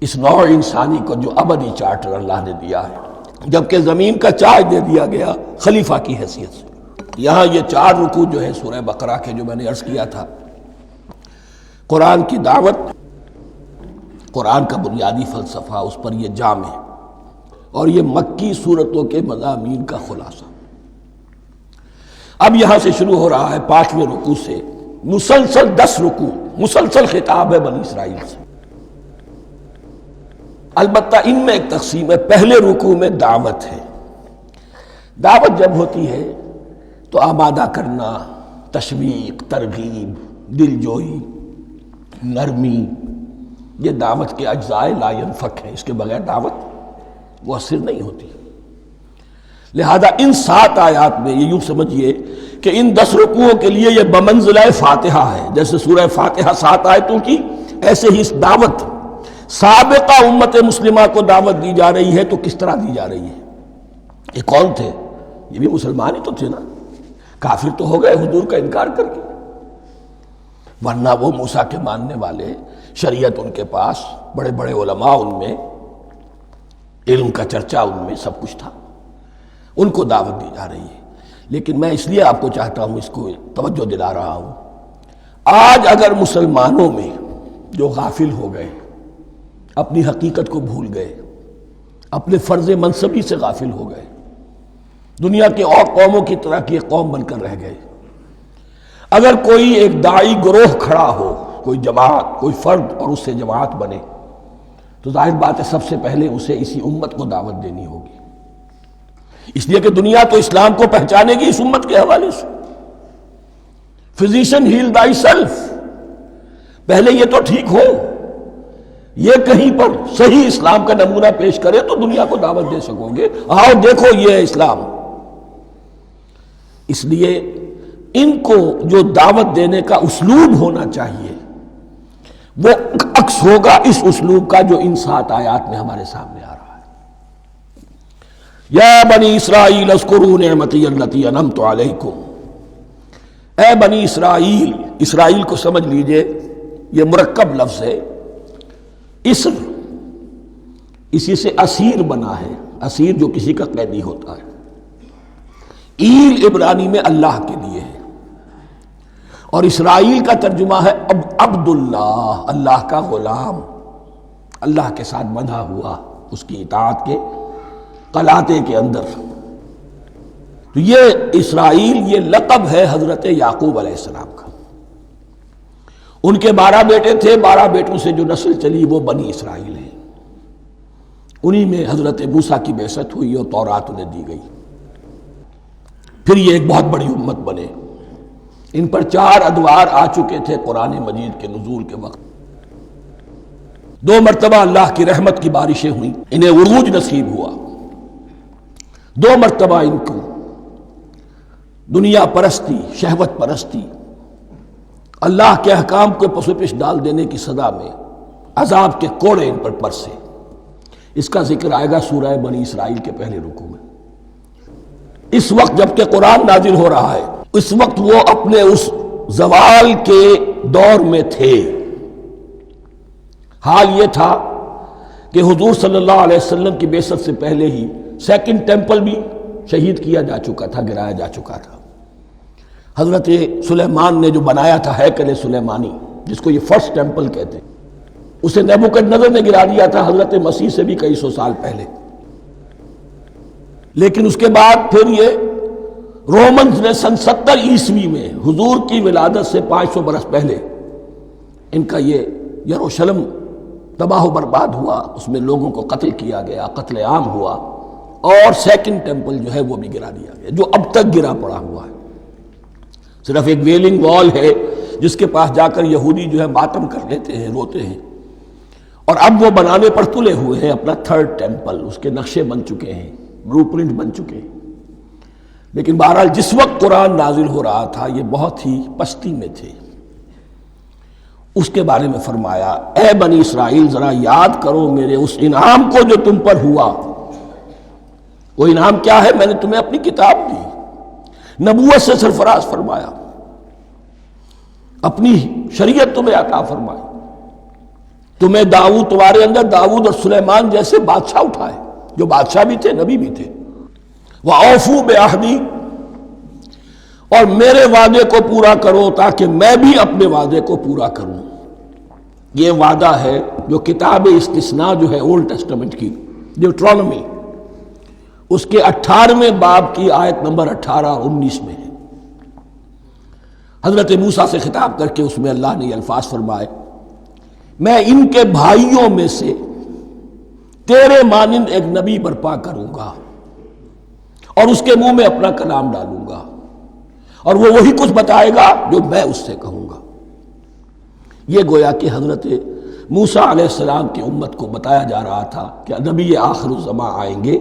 Speaker 2: اس نوع انسانی کو جو ابدی چارٹر اللہ نے دیا ہے، جبکہ زمین کا چارج دے دیا گیا خلیفہ کی حیثیت سے۔ یہاں یہ 4 رکوع جو ہے سورہ بقرہ کے، جو میں نے عرض کیا تھا، قرآن کی دعوت، قرآن کا بنیادی فلسفہ، اس پر یہ جام ہے، اور یہ مکی صورتوں کے مضامین کا خلاصہ۔ اب یہاں سے شروع ہو رہا ہے 5ویں رکوع سے مسلسل 10 رکوع، مسلسل خطاب ہے بنی اسرائیل سے۔ البتہ ان میں ایک تقسیم ہے، پہلے رکوع میں دعوت ہے۔ دعوت جب ہوتی ہے تو آمادہ کرنا، تشویق، ترغیب، دلجوئی، نرمی، یہ دعوت کے اجزائے لا ینفک ہیں، اس کے بغیر دعوت مؤثر نہیں ہوتی۔ لہذا ان 7 آیات میں یہ یوں سمجھیے کہ ان 10 رکوعوں کے لیے یہ بمنزلہ فاتحہ ہے، جیسے سورہ فاتحہ 7 آیتوں کی، ایسے ہی اس دعوت سابقہ امت مسلمہ کو دعوت دی جا رہی ہے، تو کس طرح دی جا رہی ہے؟ یہ کون تھے؟ یہ بھی مسلمان ہی تو تھے نا، کافر تو ہو گئے حضور کا انکار کر کے، ورنہ وہ موسیٰ کے ماننے والے، شریعت ان کے پاس، بڑے بڑے علماء ان میں، علم کا چرچا ان میں، سب کچھ تھا، ان کو دعوت دی جا رہی ہے۔ لیکن میں اس لیے آپ کو چاہتا ہوں، اس کو توجہ دلا رہا ہوں، آج اگر مسلمانوں میں جو غافل ہو گئے، اپنی حقیقت کو بھول گئے، اپنے فرض منصبی سے غافل ہو گئے، دنیا کے اور قوموں کی طرح کی ایک قوم بن کر رہ گئے، اگر کوئی ایک داعی گروہ کھڑا ہو، کوئی جماعت، کوئی فرد، اور اس سے جماعت بنے، تو ظاہر بات ہے سب سے پہلے اسے اسی امت کو دعوت دینی ہوگی، اس لیے کہ دنیا تو اسلام کو پہچانے گی اس امت کے حوالے سے۔ فزیشن ہیل تھائی سیلف، پہلے یہ تو ٹھیک ہو، یہ کہیں پر صحیح اسلام کا نمونہ پیش کرے تو دنیا کو دعوت دے سکو گے، آؤ دیکھو یہ ہے اسلام۔ اس لیے ان کو جو دعوت دینے کا اسلوب ہونا چاہیے وہ عکس ہوگا اس اسلوب کا جو ان 7 آیات میں ہمارے سامنے آ رہا ہے۔ یا بنی اسرائیل اذکروا نعمتی التی انعمت علیکم، اے بنی اسرائیل، اسرائیل کو سمجھ لیجئے یہ مرکب لفظ ہے، اسر، اسی سے اسیر بنا ہے، اسیر جو کسی کا قیدی ہوتا ہے، ایل عبرانی میں اللہ کے لیے ہے، اور اسرائیل کا ترجمہ ہے عبداللہ، اللہ کا غلام، اللہ کے ساتھ بندھا ہوا، اس کی اطاعت کے قلاتے کے اندر۔ تو یہ اسرائیل یہ لقب ہے حضرت یعقوب علیہ السلام کا، ان کے 12 بیٹے تھے، 12 بیٹوں سے جو نسل چلی وہ بنی اسرائیل ہے، انہی میں حضرت موسیٰ کی بعثت ہوئی اور تورات انہیں دی گئی، پھر یہ ایک بہت بڑی امت بنے۔ ان پر 4 ادوار آ چکے تھے قرآن مجید کے نزول کے وقت، 2 مرتبہ اللہ کی رحمت کی بارشیں ہوئیں، انہیں عروج نصیب ہوا، 2 مرتبہ ان کو دنیا پرستی، شہوت پرستی، اللہ کے احکام کو پس و پیش ڈال دینے کی سزا میں عذاب کے کوڑے ان پر برسے۔ اس کا ذکر آئے گا سورہ بنی اسرائیل کے پہلے رکوع میں۔ اس وقت جب کہ قرآن نازل ہو رہا ہے، اس وقت وہ اپنے اس زوال کے دور میں تھے۔ حال یہ تھا کہ حضور صلی اللہ علیہ وسلم کی بعثت سے پہلے ہی 2nd ٹیمپل بھی شہید کیا جا چکا تھا، گرایا جا چکا تھا۔ حضرت سلیمان نے جو بنایا تھا ہیکل سلیمانی، جس کو یہ 1st ٹیمپل کہتے ہیں، اسے نیبوکدنضر نے گرا دیا تھا حضرت مسیح سے بھی کئی سو سال پہلے۔ لیکن اس کے بعد پھر یہ رومنز نے سن 70 عیسوی میں حضور کی ولادت سے 500 برس پہلے ان کا یہ یروشلم تباہ و برباد ہوا، اس میں لوگوں کو قتل کیا گیا، قتل عام ہوا، اور سیکنڈ ٹیمپل جو ہے وہ بھی گرا دیا گیا، جو اب تک گرا پڑا ہوا ہے۔ صرف ایک ویلنگ وال ہے جس کے پاس جا کر یہودی جو ہے ماتم کر لیتے ہیں، روتے ہیں، اور اب وہ بنانے پر تلے ہوئے ہیں اپنا تھرڈ ٹیمپل، اس کے نقشے بن چکے ہیں، بلو پرنٹ بن چکے ہیں۔ لیکن بہرحال جس وقت قرآن نازل ہو رہا تھا یہ بہت ہی پستی میں تھے۔ اس کے بارے میں فرمایا، اے بنی اسرائیل ذرا یاد کرو میرے اس انعام کو جو تم پر ہوا۔ وہ انعام کیا ہے؟ میں نے تمہیں اپنی کتاب دی، نبوت سے سرفراز فرمایا، اپنی شریعت تمہیں عطا فرمائی، تمہیں داؤد، تمہارے اندر داؤد اور سلیمان جیسے بادشاہ اٹھائے جو بادشاہ بھی تھے، نبی بھی تھے۔ وَأَوْفُوا بِعَهْدِي، اور میرے وعدے کو پورا کرو تاکہ میں بھی اپنے وعدے کو پورا کروں۔ یہ وعدہ ہے جو کتاب استثناء جو ہے اولڈ ٹیسٹمنٹ کی، ڈیوٹرانومی، اس کے 18ویں باب کی آیت نمبر 18 اور 19 میں ہے۔ حضرت موسیٰ سے خطاب کر کے اس میں اللہ نے یہ الفاظ فرمائے، میں ان کے بھائیوں میں سے تیرے مانند ایک نبی برپا کروں گا اور اس کے منہ میں اپنا کلام ڈالوں گا، اور وہ وہی کچھ بتائے گا جو میں اس سے کہوں گا۔ یہ گویا کہ حضرت موسیٰ علیہ السلام کی امت کو بتایا جا رہا تھا کہ نبی آخر الزمان آئیں گے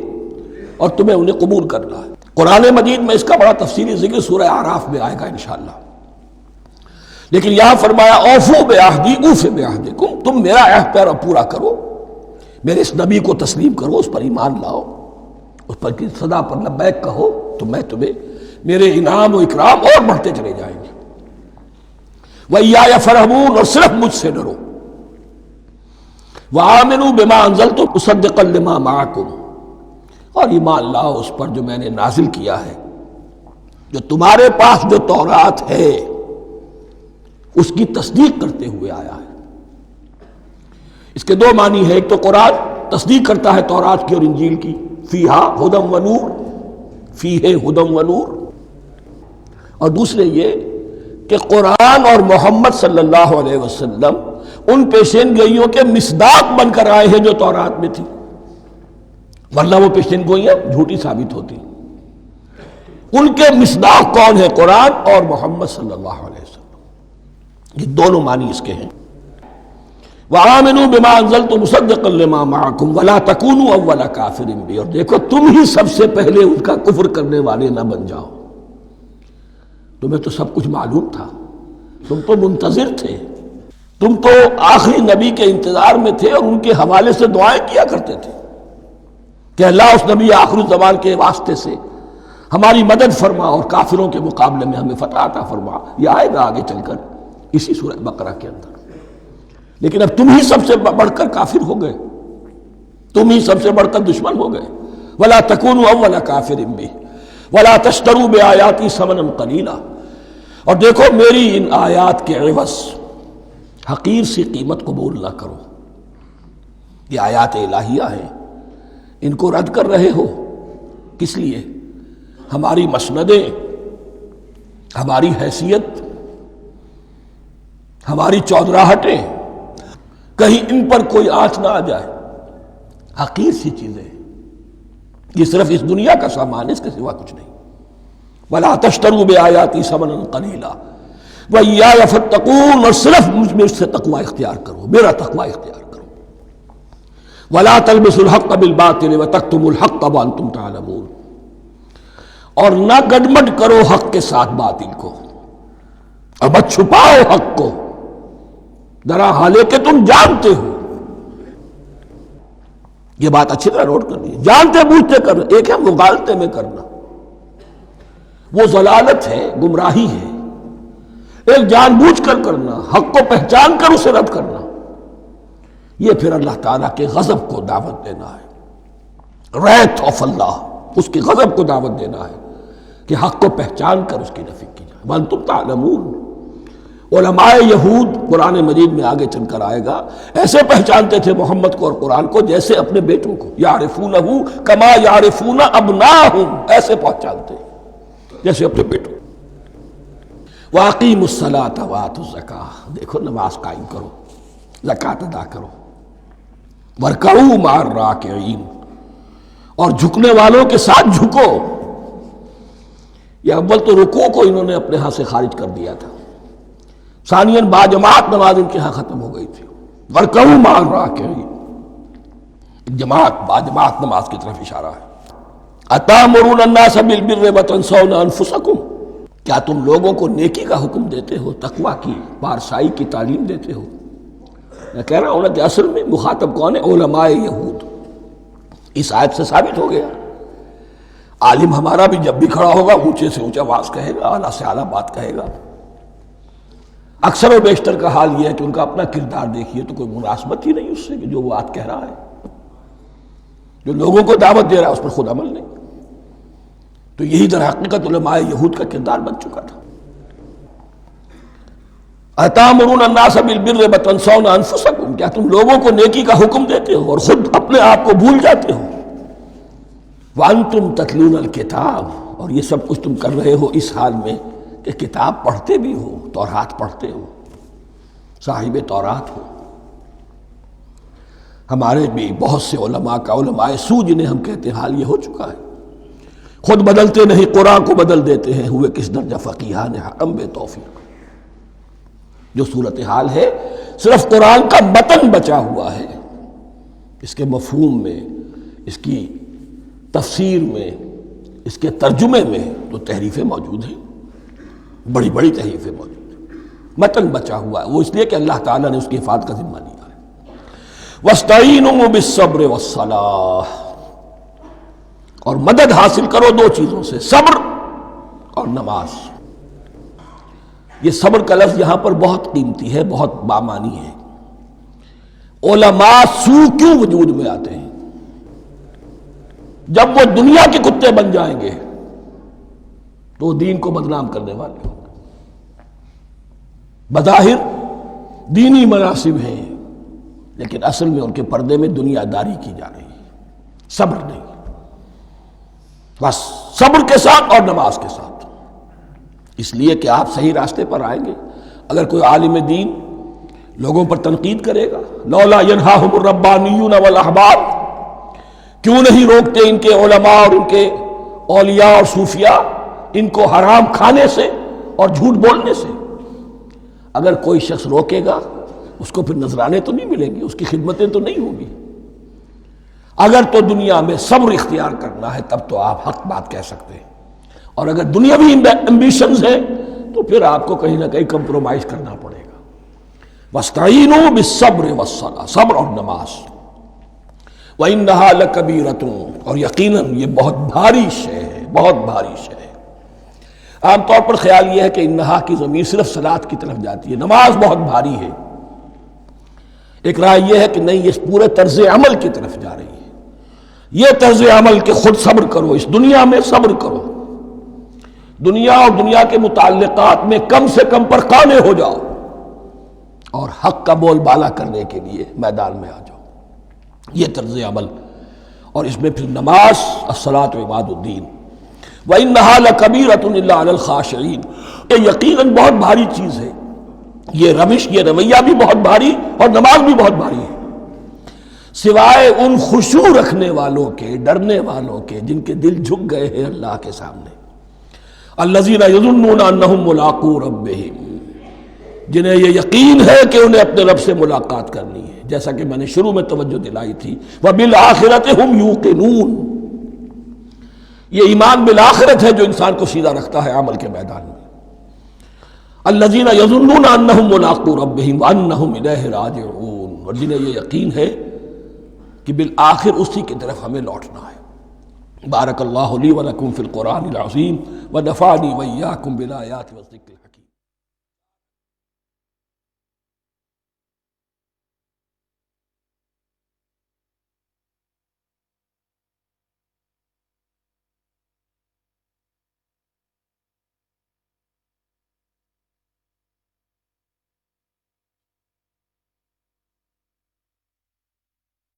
Speaker 2: اور تمہیں انہیں قبول کرنا ہے۔ قرآن مجید میں اس کا بڑا تفصیلی ذکر سورہ اعراف میں آئے گا انشاءاللہ، لیکن یہاں فرمایا اوفوا بعہدی اوف بعہدکم، تم میرا عہد پیرا پورا کرو، میرے اس نبی کو تسلیم کرو، اس پر ایمان لاؤ، اس پر کی صدا پر لبیک کہو، تو میں تمہیں میرے انعام و اکرام اور بڑھتے چلے جائیں گے۔ وَإِيَّايَ فَارْهَبُونَ، اور صرف مجھ سے ڈرو۔ وَآمِنُوا بِمَا أَنزَلْتُ مُصَدِّقًا لِمَا مَعَكُمْ، اور ایمان لاؤ اس پر جو میں نے نازل کیا ہے، جو تمہارے پاس جو تورات ہے اس کی تصدیق کرتے ہوئے آیا ہے۔ اس کے دو معنی ہے، ایک تو قرآن تصدیق کرتا ہے تورات کی اور انجیل کی، فیہا ہدی و نور، فیہ ہدی و نور، اور دوسرے یہ کہ قرآن اور محمد صلی اللہ علیہ وسلم ان پیشین گوئیوں کے مصداق بن کر آئے ہیں جو تورات میں تھی، ورنہ وہ پیشین گوئیاں جھوٹی ثابت ہوتی۔ ان کے مصداق کون ہے؟ قرآن اور محمد صلی اللہ علیہ وسلم۔ یہ دونوں معنی اس کے ہیں۔ وَآمِنُوا بِمَا أَنزَلْتُ مُصَدِّقًا لِمَا مَعَكُمْ وَلَا تَكُونُوا أَوَّلَ كَافِرٍ بِهِ، اور دیکھو تم ہی سب سے پہلے ان کا کفر کرنے والے نہ بن جاؤ۔ تمہیں تو سب کچھ معلوم تھا، تم تو منتظر تھے، تم تو آخری نبی کے انتظار میں تھے اور ان کے حوالے سے دعائیں کیا کرتے تھے کہ اللہ اس نبی آخر الزمان کے واسطے سے ہماری مدد فرما اور کافروں کے مقابلے میں ہمیں فتح عطا فرما۔ یہ آئے گا آگے چل کر اسی سورہ بقرہ کے اندر۔ لیکن اب تم ہی سب سے بڑھ کر کافر ہو گئے، تم ہی سب سے بڑھ کر دشمن ہو گئے۔ وَلَا تَكُونُوا أَوَّلَ كَافِرٍ بِهِ وَلَا تَشْتَرُوا بِآيَاتِي ثَمَنًا قَلِيلًا، اور دیکھو میری ان آیات کے عوض حقیر سی قیمت قبول نہ کرو۔ یہ آیات الہیہ ہیں، ان کو رد کر رہے ہو، کس لیے؟ ہماری مسندیں، ہماری حیثیت، ہماری چودراہٹیں، کہیں ان پر کوئی آنچ نہ آ جائے۔ حقیر سی چیزیں، یہ صرف اس دنیا کا سامان ہے، اس کے سوا کچھ نہیں۔ وَلَا تَشْتَرُوا بِآيَاتِي ثَمَنًا قَلِيلًا وَإِيَّايَ فَاتَّقُونِ، اور صرف مجھ سے تقوی اختیار کرو، میرا تقوی اختیار کرو۔ وَلَا تَلْبِسُوا الْحَقَّ بِالْبَاطِلِ وَتَكْتُمُوا الْحَقَّ وَأَنْتُمْ تَعْلَمُونَ، اور نہ گڈمڈ کرو حق کے ساتھ باطل کو، اور مت چھپاؤ حق کو، ذرا حالے کہ تم جانتے ہو۔ یہ بات اچھی طرح نوٹ کر لیجیے، جانتے بوجھتے کرنا، ایک ہے مغالطے میں کرنا، وہ ضلالت ہے، گمراہی ہے۔ ایک جان بوجھ کر کرنا، حق کو پہچان کر اسے رد کرنا، یہ پھر اللہ تعالیٰ کے غضب کو دعوت دینا ہے، wrath of اللہ، اس کے غضب کو دعوت دینا ہے کہ حق کو پہچان کر اس کی نفی کی جائے۔ وَأَنْتُمْ تَعْلَمُونَ، علماء یہود قرآن مجید میں آگے چل کر آئے گا، ایسے پہچانتے تھے محمد کو اور قرآن کو جیسے اپنے بیٹوں کو، یعرفونہ کما یعرفون ابناہم، ایسے پہچانتے جیسے اپنے بیٹوں۔ وَأَقِیمُوا الصَّلَاةَ وَآتُوا الزَّکَاةَ، دیکھو نماز قائم کرو، زکوٰۃ ادا کرو، وَارْکَعُوا مَعَ الرَّاکِعِینَ، اور جھکنے والوں کے ساتھ جھکو۔ یہ اول تو رکوع کو انہوں نے اپنے ہاں سے خارج کر دیا تھا، ثانیاً باجماعت نماز ان کے ہاں ختم ہو گئی تھی۔ وَارْکَعُوا مَعَ الرَّاکِعِینَ، جماعت باجماعت نماز کی طرف اشارہ ہے۔ أَتَأْمُرُونَ النَّاسَ بِالْبِرِّ وَتَنْسَوْنَ أَنفُسَكُمْ، کیا تم لوگوں کو نیکی کا حکم دیتے ہو، تقویٰ کی، پارسائی کی تعلیم دیتے ہو؟ میں کہہ رہا ہوں نا کہ اصل میں مخاطب کون ہے؟ علماء یہود۔ اس آیت سے ثابت ہو گیا عالم ہمارا بھی جب بھی کھڑا ہوگا اونچے سے اونچا آواز کہے گا، اعلیٰ سے اعلیٰ بات کہے گا۔ اکثر و بیشتر کا حال یہ ہے کہ ان کا اپنا کردار دیکھیے تو کوئی مناسبت ہی نہیں اس سے کہ جو وہ بات کہہ رہا ہے، جو لوگوں کو دعوت دے رہا ہے اس پر خود عمل نہیں۔ تو یہی در حقیقت علماء یہود کا کردار بن چکا تھا۔ أَتَأْمُرُونَ النَّاسَ بِالْبِرِّ وَتَنْسَوْنَ أَنفُسَكُمْ، کیا تم لوگوں کو نیکی کا حکم دیتے ہو اور خود اپنے آپ کو بھول جاتے ہو؟ وَأَنْتُمْ تَتْلُونَ الْكِتَابَ، اور یہ سب کچھ تم کر رہے ہو اس حال میں کہ کتاب پڑھتے بھی ہو، تورات پڑھتے ہو، صاحب تورات ہو۔ ہمارے بھی بہت سے علماء کا، علماء سو جنہیں ہم کہتے ہیں، حال یہ ہو چکا ہے، خود بدلتے نہیں قرآن کو بدل دیتے ہیں، ہوئے کس درجہ فقیہان حرم بے توفیق۔ جو صورتحال ہے صرف قرآن کا متن بچا ہوا ہے، اس کے مفہوم میں، اس کی تفسیر میں، اس کے ترجمے میں تو تحریفیں موجود ہیں، بڑی بڑی تحریفیں موجود ہیں، متن بچا ہوا ہے، وہ اس لیے کہ اللہ تعالیٰ نے اس کی حفاظت کا ذمہ لیا ہے۔ وَاسْتَعِینُوا بِالصَّبْرِ وَالصَّلَاةِ، اور مدد حاصل کرو دو چیزوں سے، صبر اور نماز۔ یہ صبر کا لفظ یہاں پر بہت قیمتی ہے، بہت بامانی ہے۔ علماء سو کیوں وجود میں آتے ہیں؟ جب وہ دنیا کے کتے بن جائیں گے تو دین کو بدنام کرنے والے ہوں گے۔ بظاہر دینی مناسب ہیں لیکن اصل میں ان کے پردے میں دنیا داری کی جا رہی ہے، صبر نہیں۔ بس صبر کے ساتھ اور نماز کے ساتھ، اس لیے کہ آپ صحیح راستے پر آئیں گے۔ اگر کوئی عالم دین لوگوں پر تنقید کرے گا، لولا ینہاہم الربانیون والاحبار، کیوں نہیں روکتے ان کے علماء اور ان کے اولیاء اور صوفیاء ان کو حرام کھانے سے اور جھوٹ بولنے سے؟ اگر کوئی شخص روکے گا اس کو پھر نذرانے تو نہیں ملیں گے، اس کی خدمتیں تو نہیں ہوگی۔ اگر تو دنیا میں صبر اختیار کرنا ہے تب تو آپ حق بات کہہ سکتے ہیں، اور اگر دنیاوی ایمبیشنز ہیں تو پھر آپ کو کہیں نہ کہیں کمپرومائز کرنا پڑے گا۔ وَاسْتَعِینُوا بِالصَّبْرِ وَالصَّلَاةِ، صبر اور نماز۔ وَإِنَّهَا لَكَبِیرَةٌ، اور یقیناً یہ بہت بھاری شے ہے، بہت بھاری شے ہے۔ عام طور پر خیال یہ ہے کہ انہا کی ضمیر صرف صلاۃ کی طرف جاتی ہے، نماز بہت بھاری ہے۔ ایک رائے یہ ہے کہ نہیں، یہ پورے طرز عمل کی طرف جا رہی ہے۔ یہ طرز عمل کہ خود صبر کرو، اس دنیا میں صبر کرو، دنیا اور دنیا کے متعلقات میں کم سے کم پر قانے ہو جاؤ، اور حق کا بول بالا کرنے کے لیے میدان میں آ جاؤ، یہ طرز عمل۔ اور اس میں پھر نماز، الصلاۃ عماد الدین۔ وَإِنَّهَا لَكَبِیرَةٌ إِلَّا عَلَى الْخَاشِعِینَ، یہ یقیناً بہت بھاری چیز ہے، یہ روش، یہ رویہ بھی بہت بھاری اور نماز بھی بہت بھاری ہے، سوائے ان خشوع رکھنے والوں کے، ڈرنے والوں کے، جن کے دل جھک گئے ہیں اللہ کے سامنے۔ الذین یظنون انہم ملاقو ربہم، جنہیں یہ یقین ہے کہ انہیں اپنے رب سے ملاقات کرنی ہے، جیسا کہ میں نے شروع میں توجہ دلائی تھی، وبالآخرۃ ہم یوقنون، یہ ایمان بالآخرت ہے جو انسان کو سیدھا رکھتا ہے عمل کے میدان میں۔ الذین یظنون انہم ملاقو ربہم وانہم الیہ راجعون، اور جنہیں یہ یقین ہے کہ بالآخر اسی کی طرف ہمیں لوٹنا ہے۔ بارک اللہ لی ولکم فی القرآن العظیم ونفعنی وإیاکم بالآیات والذکر الحکیم۔